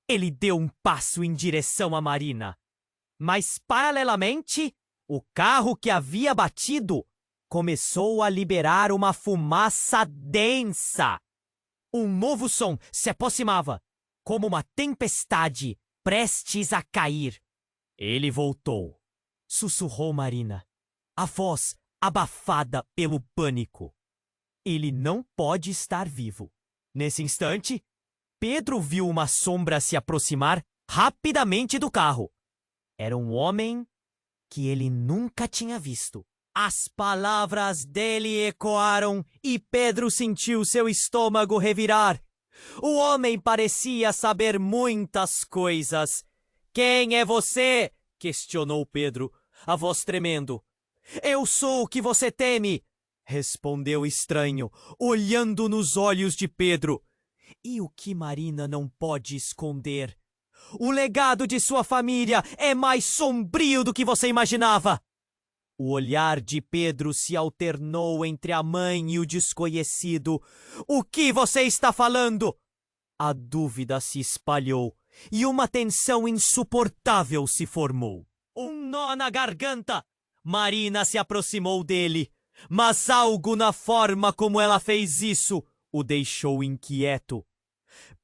Ele deu um passo em direção a Marina. Mas, paralelamente, o carro que havia batido começou a liberar uma fumaça densa. Um novo som se aproximava, como uma tempestade prestes a cair. Ele voltou, sussurrou Marina, a voz abafada pelo pânico. Ele não pode estar vivo. Nesse instante, Pedro viu uma sombra se aproximar rapidamente do carro. Era um homem que ele nunca tinha visto. As palavras dele ecoaram e Pedro sentiu seu estômago revirar. O homem parecia saber muitas coisas. "Quem é você?" questionou Pedro, a voz tremendo. "Eu sou o que você teme", respondeu o estranho, olhando nos olhos de Pedro. E o que Marina não pode esconder? O legado de sua família é mais sombrio do que você imaginava. O olhar de Pedro se alternou entre a mãe e o desconhecido. "O que você está falando?" A dúvida se espalhou e uma tensão insuportável se formou. Um nó na garganta. Marina se aproximou dele, mas algo na forma como ela fez isso o deixou inquieto.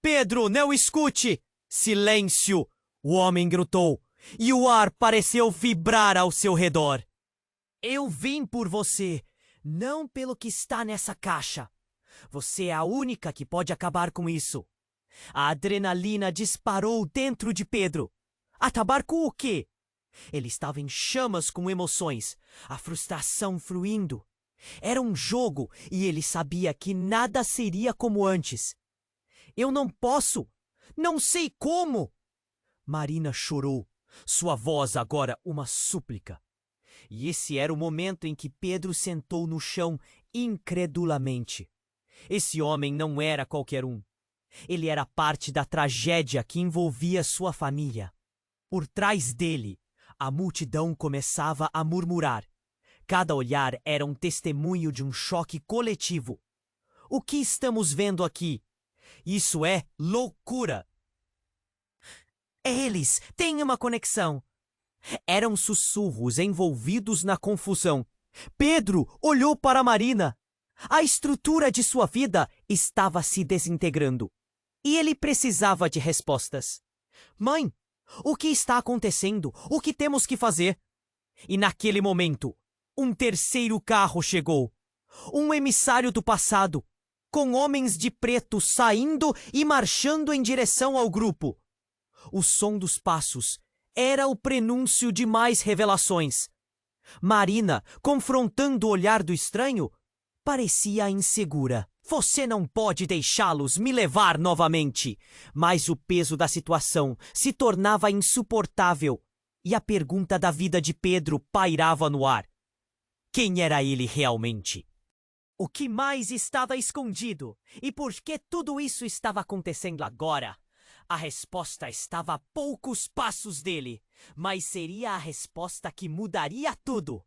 "Pedro, não escute!" "Silêncio!" o homem gritou, e o ar pareceu vibrar ao seu redor. "Eu vim por você, não pelo que está nessa caixa. Você é a única que pode acabar com isso." A adrenalina disparou dentro de Pedro. Acabar com o quê? Ele estava em chamas com emoções, a frustração fluindo. Era um jogo e ele sabia que nada seria como antes. "Eu não posso! Não sei como!" Marina chorou, sua voz agora uma súplica. E esse era o momento em que Pedro sentou no chão incredulamente. Esse homem não era qualquer um. Ele era parte da tragédia que envolvia sua família. Por trás dele, a multidão começava a murmurar. Cada olhar era um testemunho de um choque coletivo. O que estamos vendo aqui? Isso é loucura! Eles têm uma conexão. Eram sussurros envolvidos na confusão. Pedro olhou para Marina. A estrutura de sua vida estava se desintegrando. E ele precisava de respostas. "Mãe, o que está acontecendo? O que temos que fazer?" E naquele momento, um terceiro carro chegou. Um emissário do passado, com homens de preto saindo e marchando em direção ao grupo. O som dos passos era o prenúncio de mais revelações. Marina, confrontando o olhar do estranho, parecia insegura. Você não pode deixá-los me levar novamente. Mas o peso da situação se tornava insuportável e a pergunta da vida de Pedro pairava no ar. Quem era ele realmente? O que mais estava escondido? E por que tudo isso estava acontecendo agora? A resposta estava a poucos passos dele, mas seria a resposta que mudaria tudo.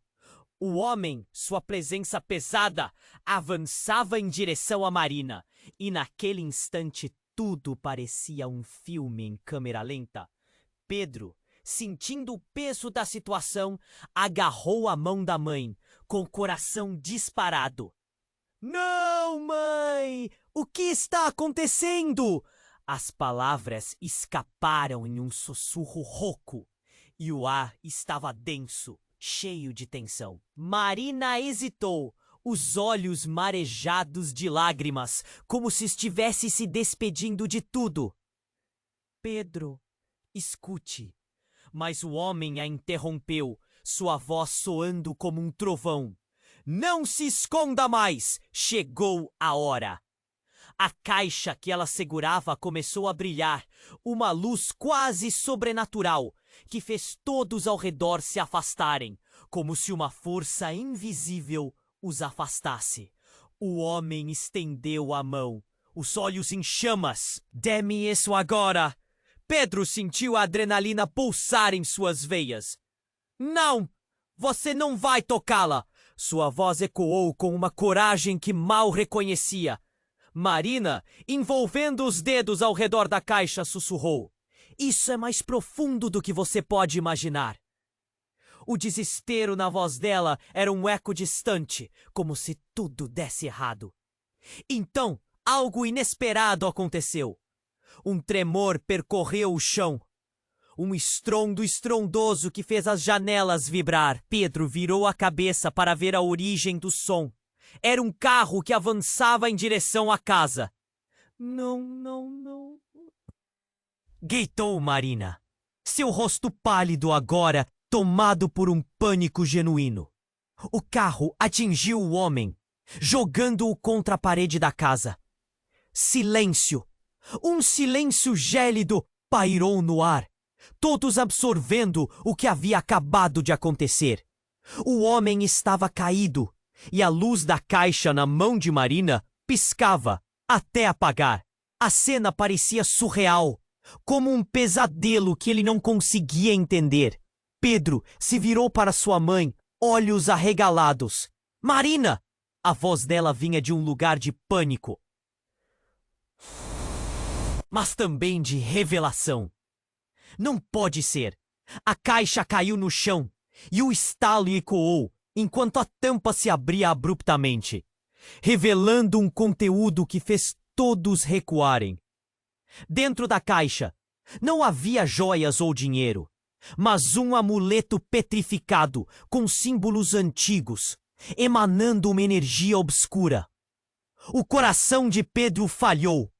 O homem, sua presença pesada, avançava em direção a Marina, e naquele instante tudo parecia um filme em câmera lenta. Pedro, sentindo o peso da situação, agarrou a mão da mãe, com o coração disparado. Não, mãe! O que está acontecendo? As palavras escaparam em um sussurro rouco, e o ar estava denso, cheio de tensão. Marina hesitou, os olhos marejados de lágrimas, como se estivesse se despedindo de tudo. Pedro, escute. Mas o homem a interrompeu, sua voz soando como um trovão. Não se esconda mais! Chegou a hora! A caixa que ela segurava começou a brilhar, uma luz quase sobrenatural, que fez todos ao redor se afastarem, como se uma força invisível os afastasse. O homem estendeu a mão, os olhos em chamas. Dê-me isso agora! Pedro sentiu a adrenalina pulsar em suas veias. Não! Você não vai tocá-la! Sua voz ecoou com uma coragem que mal reconhecia. Marina, envolvendo os dedos ao redor da caixa, sussurrou. Isso é mais profundo do que você pode imaginar. O desespero na voz dela era um eco distante, como se tudo desse errado. Então, algo inesperado aconteceu. Um tremor percorreu o chão. Um estrondo estrondoso que fez as janelas vibrar. Pedro virou a cabeça para ver a origem do som. Era um carro que avançava em direção à casa. Não, não, não. Gritou Marina, seu rosto pálido agora tomado por um pânico genuíno. O carro atingiu o homem, jogando-o contra a parede da casa. Silêncio! Um silêncio gélido pairou no ar, todos absorvendo o que havia acabado de acontecer. O homem estava caído, e a luz da caixa na mão de Marina piscava até apagar. A cena parecia surreal, como um pesadelo que ele não conseguia entender. Pedro se virou para sua mãe, olhos arregalados. Marina! A voz dela vinha de um lugar de pânico, mas também de revelação. Não pode ser! A caixa caiu no chão e o estalo ecoou enquanto a tampa se abria abruptamente, revelando um conteúdo que fez todos recuarem. Dentro da caixa não havia joias ou dinheiro, mas um amuleto petrificado com símbolos antigos, emanando uma energia obscura. O coração de Pedro falhou.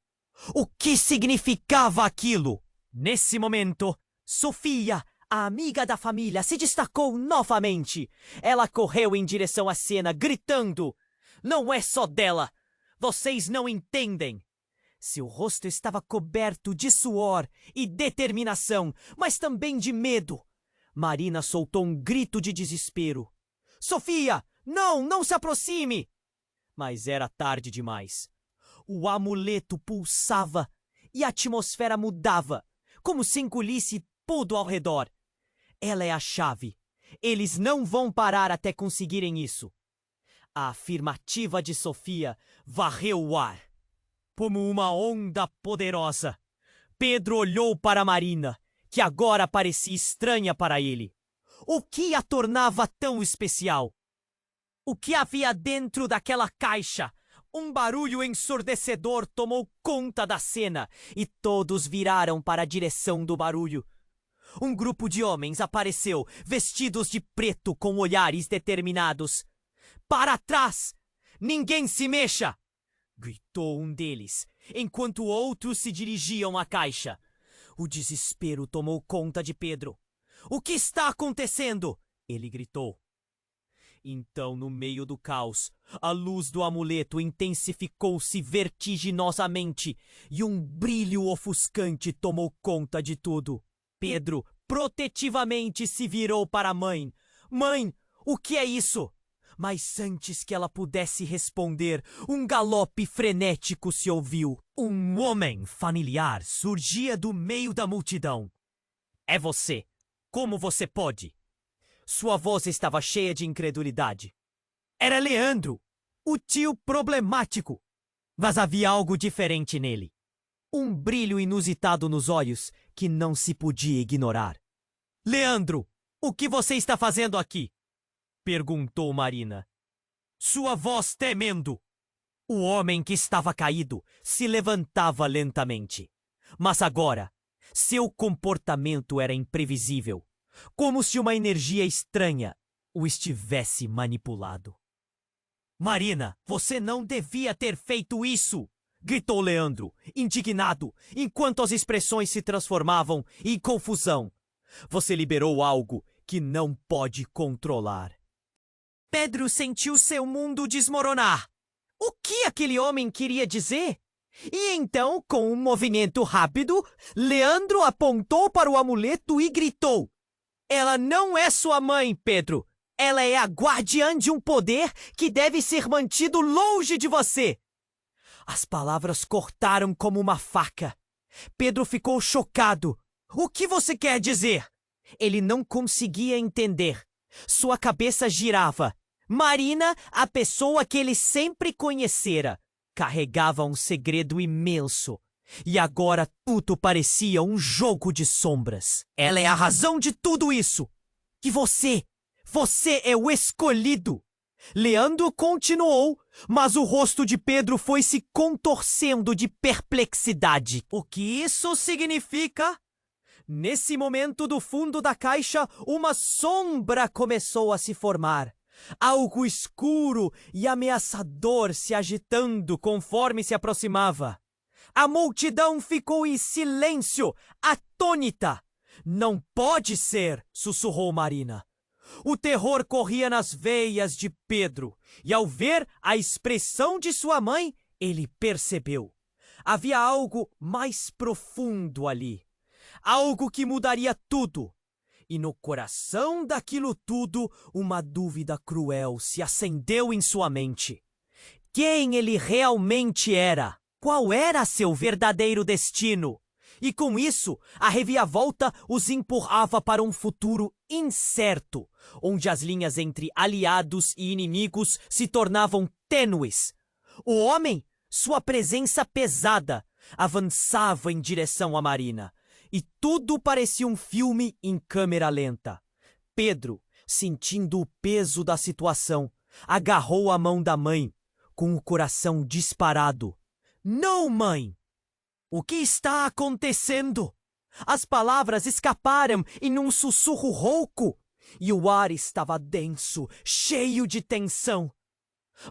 O que significava aquilo? Nesse momento, Sofia, a amiga da família, se destacou novamente. Ela correu em direção à cena, gritando. Não é só dela! Vocês não entendem! Seu rosto estava coberto de suor e determinação, mas também de medo. Marina soltou um grito de desespero. Sofia! Não, não se aproxime! Mas era tarde demais. O amuleto pulsava e a atmosfera mudava, como se engolisse tudo ao redor. Ela é a chave. Eles não vão parar até conseguirem isso. A afirmativa de Sofia varreu o ar, como uma onda poderosa. Pedro olhou para Marina, que agora parecia estranha para ele. O que a tornava tão especial? O que havia dentro daquela caixa? Um barulho ensurdecedor tomou conta da cena e todos viraram para a direção do barulho. Um grupo de homens apareceu, vestidos de preto com olhares determinados. Para trás! Ninguém se mexa! gritou um deles, enquanto outros se dirigiam à caixa. O desespero tomou conta de Pedro. O que está acontecendo? Ele gritou. Então, no meio do caos, a luz do amuleto intensificou-se vertiginosamente e um brilho ofuscante tomou conta de tudo. Pedro protetivamente se virou para a mãe. Mãe, o que é isso? Mas antes que ela pudesse responder, um galope frenético se ouviu. Um homem familiar surgia do meio da multidão. É você. Como você pode? Sua voz estava cheia de incredulidade. Era Leandro, o tio problemático. Mas havia algo diferente nele. Um brilho inusitado nos olhos que não se podia ignorar. Leandro, o que você está fazendo aqui? Perguntou Marina. Sua voz temendo. O homem que estava caído se levantava lentamente. Mas agora, seu comportamento era imprevisível, como se uma energia estranha o estivesse manipulado. Marina, você não devia ter feito isso! Gritou Leandro, indignado, enquanto as expressões se transformavam em confusão. Você liberou algo que não pode controlar. Pedro sentiu seu mundo desmoronar. O que aquele homem queria dizer? E então, com um movimento rápido, Leandro apontou para o amuleto e gritou: Ela não é sua mãe, Pedro. Ela é a guardiã de um poder que deve ser mantido longe de você. As palavras cortaram como uma faca. Pedro ficou chocado. O que você quer dizer? Ele não conseguia entender. Sua cabeça girava. Marina, a pessoa que ele sempre conhecera, carregava um segredo imenso. E agora tudo parecia um jogo de sombras. Ela é a razão de tudo isso. E você é o escolhido. Leandro continuou, mas o rosto de Pedro foi se contorcendo de perplexidade. O que isso significa? Nesse momento, do fundo da caixa, uma sombra começou a se formar. Algo escuro e ameaçador se agitando conforme se aproximava. A multidão ficou em silêncio, atônita. Não pode ser, sussurrou Marina. O terror corria nas veias de Pedro, e ao ver a expressão de sua mãe, ele percebeu. Havia algo mais profundo ali. Algo que mudaria tudo. E no coração daquilo tudo, uma dúvida cruel se acendeu em sua mente. Quem ele realmente era? Qual era seu verdadeiro destino? E com isso, a reviravolta os empurrava para um futuro incerto, onde as linhas entre aliados e inimigos se tornavam tênues. O homem, sua presença pesada, avançava em direção à Marina. E tudo parecia um filme em câmera lenta. Pedro, sentindo o peso da situação, agarrou a mão da mãe, com o coração disparado. Não, mãe! O que está acontecendo? As palavras escaparam em um sussurro rouco, e o ar estava denso, cheio de tensão.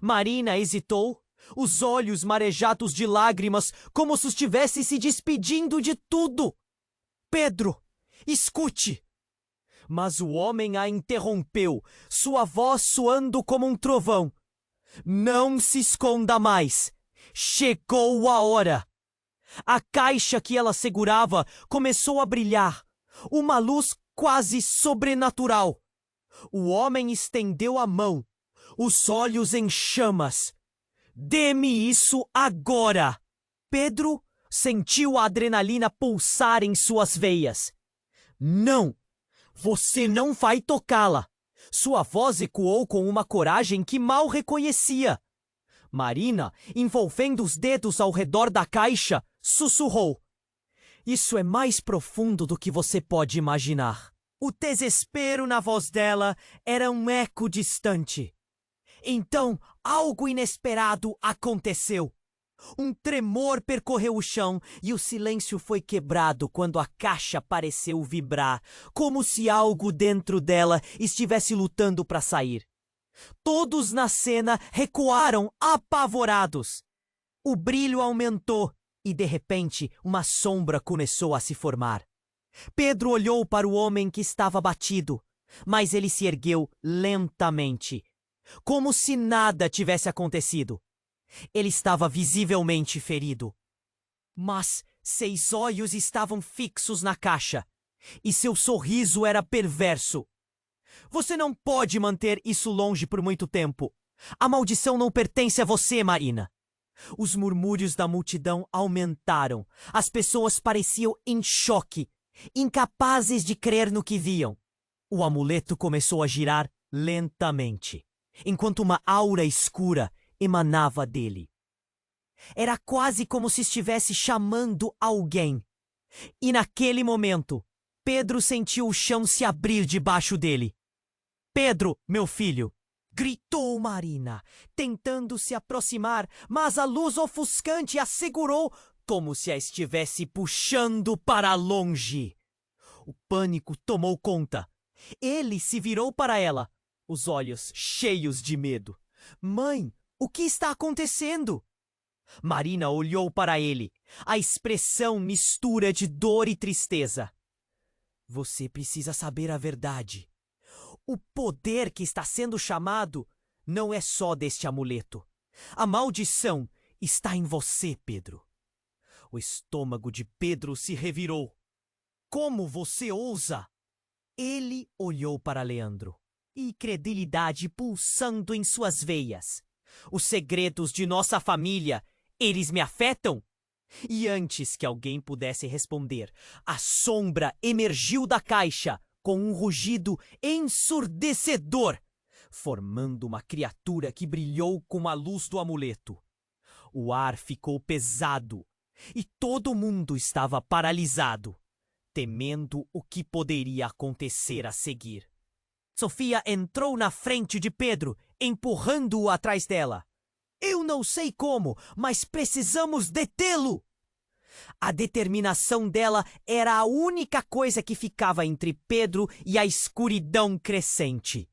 Marina hesitou, os olhos marejados de lágrimas, como se estivesse se despedindo de tudo. Pedro, escute! Mas o homem a interrompeu, sua voz soando como um trovão. Não se esconda mais. Chegou a hora. A caixa que ela segurava começou a brilhar. Uma luz quase sobrenatural. O homem estendeu a mão, os olhos em chamas. Dê-me isso agora! Pedro sentiu a adrenalina pulsar em suas veias. Não! Você não vai tocá-la! Sua voz ecoou com uma coragem que mal reconhecia. Marina, envolvendo os dedos ao redor da caixa, sussurrou. Isso é mais profundo do que você pode imaginar. O desespero na voz dela era um eco distante. Então, algo inesperado aconteceu. Um tremor percorreu o chão e o silêncio foi quebrado quando a caixa pareceu vibrar, como se algo dentro dela estivesse lutando para sair. Todos na cena recuaram apavorados. O brilho aumentou e, de repente, uma sombra começou a se formar. Pedro olhou para o homem que estava batido, mas ele se ergueu lentamente, como se nada tivesse acontecido. Ele estava visivelmente ferido. Mas seus olhos estavam fixos na caixa, e seu sorriso era perverso. Você não pode manter isso longe por muito tempo. A maldição não pertence a você, Marina. Os murmúrios da multidão aumentaram. As pessoas pareciam em choque, incapazes de crer no que viam. O amuleto começou a girar lentamente, enquanto uma aura escura emanava dele. Era quase como se estivesse chamando alguém. E naquele momento, Pedro sentiu o chão se abrir debaixo dele. Pedro, meu filho! Gritou Marina, tentando se aproximar, mas a luz ofuscante a segurou como se a estivesse puxando para longe. O pânico tomou conta. Ele se virou para ela, os olhos cheios de medo. Mãe, o que está acontecendo? Marina olhou para ele, a expressão mistura de dor e tristeza. Você precisa saber a verdade. O poder que está sendo chamado não é só deste amuleto. A maldição está em você, Pedro. O estômago de Pedro se revirou. Como você ousa? Ele olhou para Leandro, incredulidade pulsando em suas veias. Os segredos de nossa família, eles me afetam? E antes que alguém pudesse responder, a sombra emergiu da caixa com um rugido ensurdecedor, formando uma criatura que brilhou com a luz do amuleto. O ar ficou pesado e todo mundo estava paralisado, temendo o que poderia acontecer a seguir. Sofia entrou na frente de Pedro, empurrando-o atrás dela. Eu não sei como, mas precisamos detê-lo! A determinação dela era a única coisa que ficava entre Pedro e a escuridão crescente.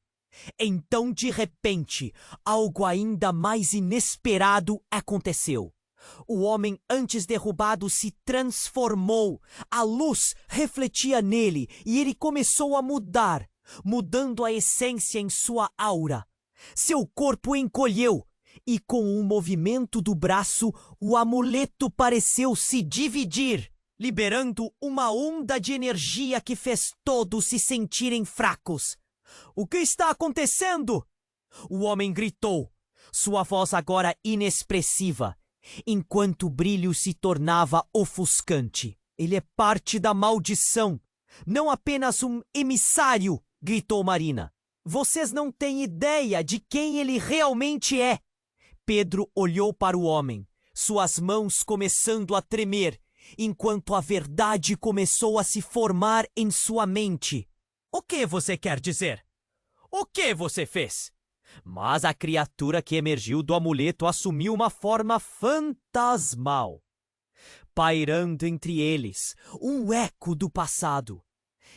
Então, de repente, algo ainda mais inesperado aconteceu. O homem antes derrubado se transformou. A luz refletia nele e ele começou a mudar, mudando a essência em sua aura. Seu corpo encolheu. E com um movimento do braço, o amuleto pareceu se dividir, liberando uma onda de energia que fez todos se sentirem fracos. O que está acontecendo? O homem gritou, sua voz agora inexpressiva, enquanto o brilho se tornava ofuscante. Ele é parte da maldição, não apenas um emissário, gritou Marina. Vocês não têm ideia de quem ele realmente é. Pedro olhou para o homem, suas mãos começando a tremer, enquanto a verdade começou a se formar em sua mente. O que você quer dizer? O que você fez? Mas a criatura que emergiu do amuleto assumiu uma forma fantasmal, pairando entre eles um eco do passado.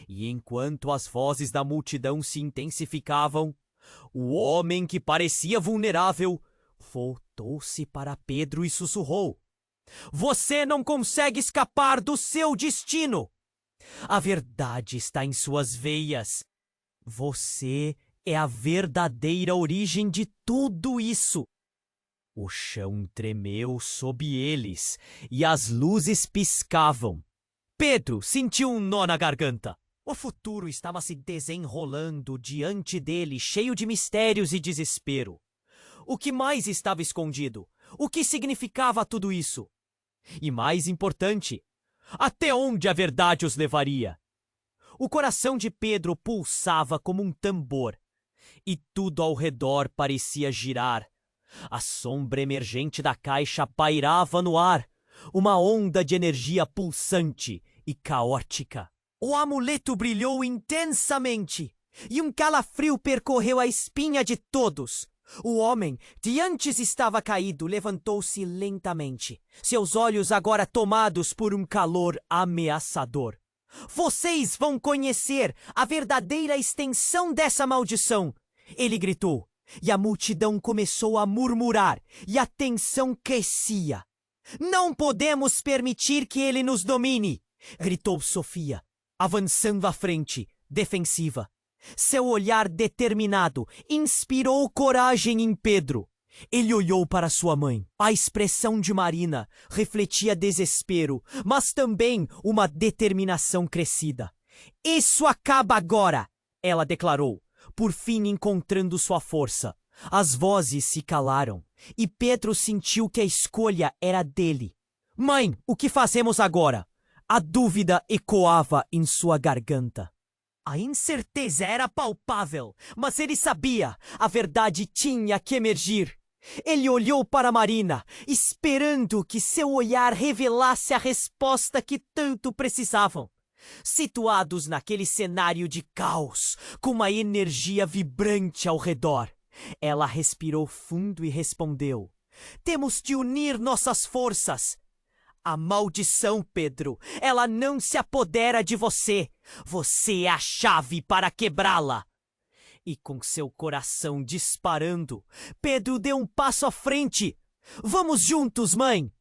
E enquanto as vozes da multidão se intensificavam, o homem que parecia vulnerável voltou-se para Pedro e sussurrou: Você não consegue escapar do seu destino! A verdade está em suas veias. Você é a verdadeira origem de tudo isso. O chão tremeu sob eles e as luzes piscavam. Pedro sentiu um nó na garganta. O futuro estava se desenrolando diante dele, cheio de mistérios e desespero. O que mais estava escondido? O que significava tudo isso? E mais importante, até onde a verdade os levaria? O coração de Pedro pulsava como um tambor, e tudo ao redor parecia girar. A sombra emergente da caixa pairava no ar, uma onda de energia pulsante e caótica. O amuleto brilhou intensamente, e um calafrio percorreu a espinha de todos. O homem, que antes estava caído, levantou-se lentamente, seus olhos agora tomados por um calor ameaçador. Vocês vão conhecer a verdadeira extensão dessa maldição! Ele gritou, e a multidão começou a murmurar, e a tensão crescia. Não podemos permitir que ele nos domine, gritou Sofia, avançando à frente, defensiva. Seu olhar determinado inspirou coragem em Pedro. Ele olhou para sua mãe. A expressão de Marina refletia desespero, mas também uma determinação crescida. Isso acaba agora, ela declarou, por fim encontrando sua força. As vozes se calaram e Pedro sentiu que a escolha era dele. Mãe, o que fazemos agora? A dúvida ecoava em sua garganta. A incerteza era palpável, mas ele sabia, a verdade tinha que emergir. Ele olhou para Marina, esperando que seu olhar revelasse a resposta que tanto precisavam. Situados naquele cenário de caos, com uma energia vibrante ao redor, ela respirou fundo e respondeu: Temos de unir nossas forças. A maldição, Pedro, ela não se apodera de você. Você é a chave para quebrá-la. E com seu coração disparando, Pedro deu um passo à frente. Vamos juntos, mãe!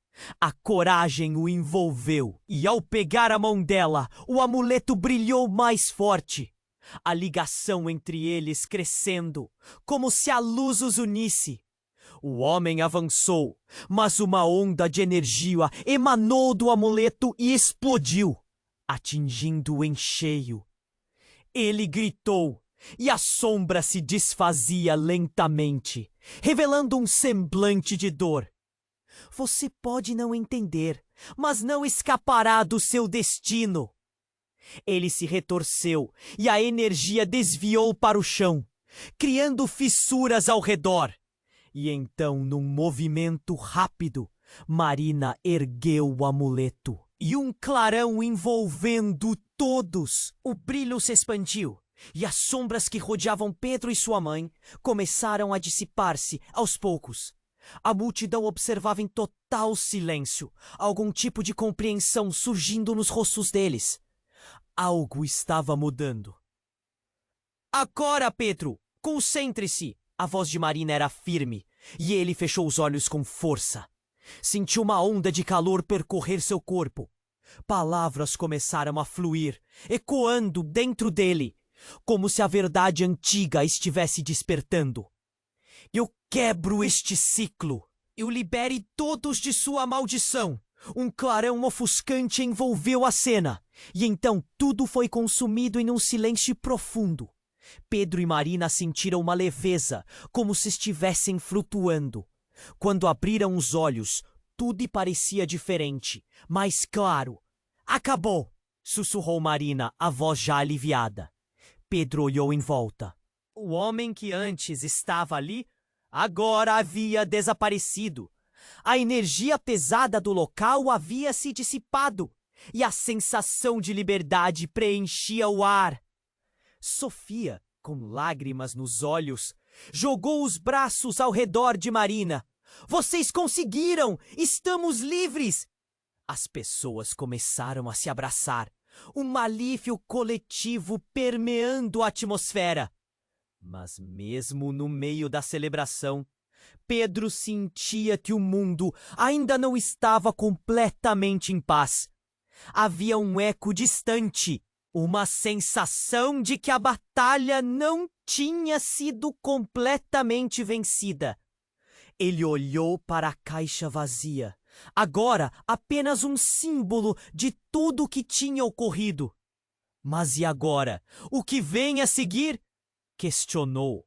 A coragem o envolveu, e ao pegar a mão dela, o amuleto brilhou mais forte. A ligação entre eles crescendo, como se a luz os unisse. O homem avançou, mas uma onda de energia emanou do amuleto e explodiu, atingindo-o em cheio. Ele gritou, e a sombra se desfazia lentamente, revelando um semblante de dor. Você pode não entender, mas não escapará do seu destino. Ele se retorceu e a energia desviou para o chão, criando fissuras ao redor. E então, num movimento rápido, Marina ergueu o amuleto. E um clarão envolvendo todos. O brilho se expandiu, e as sombras que rodeavam Pedro e sua mãe começaram a dissipar-se aos poucos. A multidão observava em total silêncio, algum tipo de compreensão surgindo nos rostos deles. Algo estava mudando. Agora, Pedro, concentre-se! A voz de Marina era firme, e ele fechou os olhos com força. Sentiu uma onda de calor percorrer seu corpo. Palavras começaram a fluir, ecoando dentro dele, como se a verdade antiga estivesse despertando. Eu quebro este ciclo. Eu libere todos de sua maldição. Um clarão ofuscante envolveu a cena, e então tudo foi consumido em um silêncio profundo. Pedro e Marina sentiram uma leveza, como se estivessem flutuando. Quando abriram os olhos, tudo parecia diferente, mais claro. Acabou! Sussurrou Marina, a voz já aliviada. Pedro olhou em volta. O homem que antes estava ali, agora havia desaparecido. A energia pesada do local havia se dissipado, e a sensação de liberdade preenchia o ar. Sofia, com lágrimas nos olhos, jogou os braços ao redor de Marina. Vocês conseguiram! Estamos livres! As pessoas começaram a se abraçar, um alívio coletivo permeando a atmosfera. Mas mesmo no meio da celebração, Pedro sentia que o mundo ainda não estava completamente em paz. Havia um eco distante, uma sensação de que a batalha não tinha sido completamente vencida. Ele olhou para a caixa vazia, agora apenas um símbolo de tudo o que tinha ocorrido. Mas e agora? O que vem a seguir? Questionou.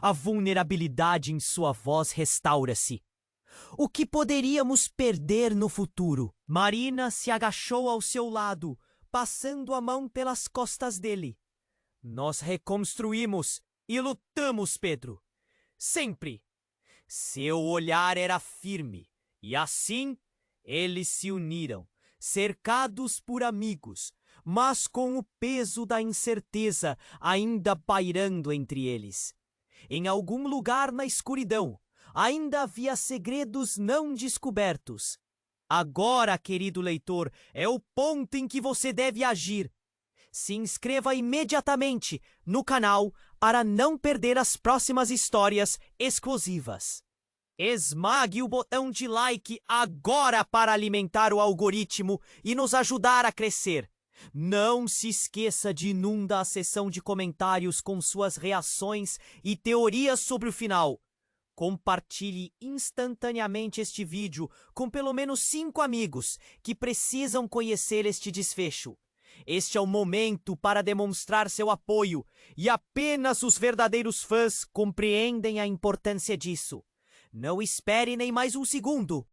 A vulnerabilidade em sua voz restaura-se. O que poderíamos perder no futuro? Marina se agachou ao seu lado, passando a mão pelas costas dele. Nós reconstruímos e lutamos, Pedro. Sempre. Seu olhar era firme, e assim eles se uniram, cercados por amigos, mas com o peso da incerteza ainda pairando entre eles. Em algum lugar na escuridão, ainda havia segredos não descobertos. Agora, querido leitor, é o ponto em que você deve agir. Se inscreva imediatamente no canal para não perder as próximas histórias exclusivas. Esmague o botão de like agora para alimentar o algoritmo e nos ajudar a crescer. Não se esqueça de inundar a seção de comentários com suas reações e teorias sobre o final. Compartilhe instantaneamente este vídeo com pelo menos 5 amigos que precisam conhecer este desfecho. Este é o momento para demonstrar seu apoio e apenas os verdadeiros fãs compreendem a importância disso. Não espere nem mais um segundo.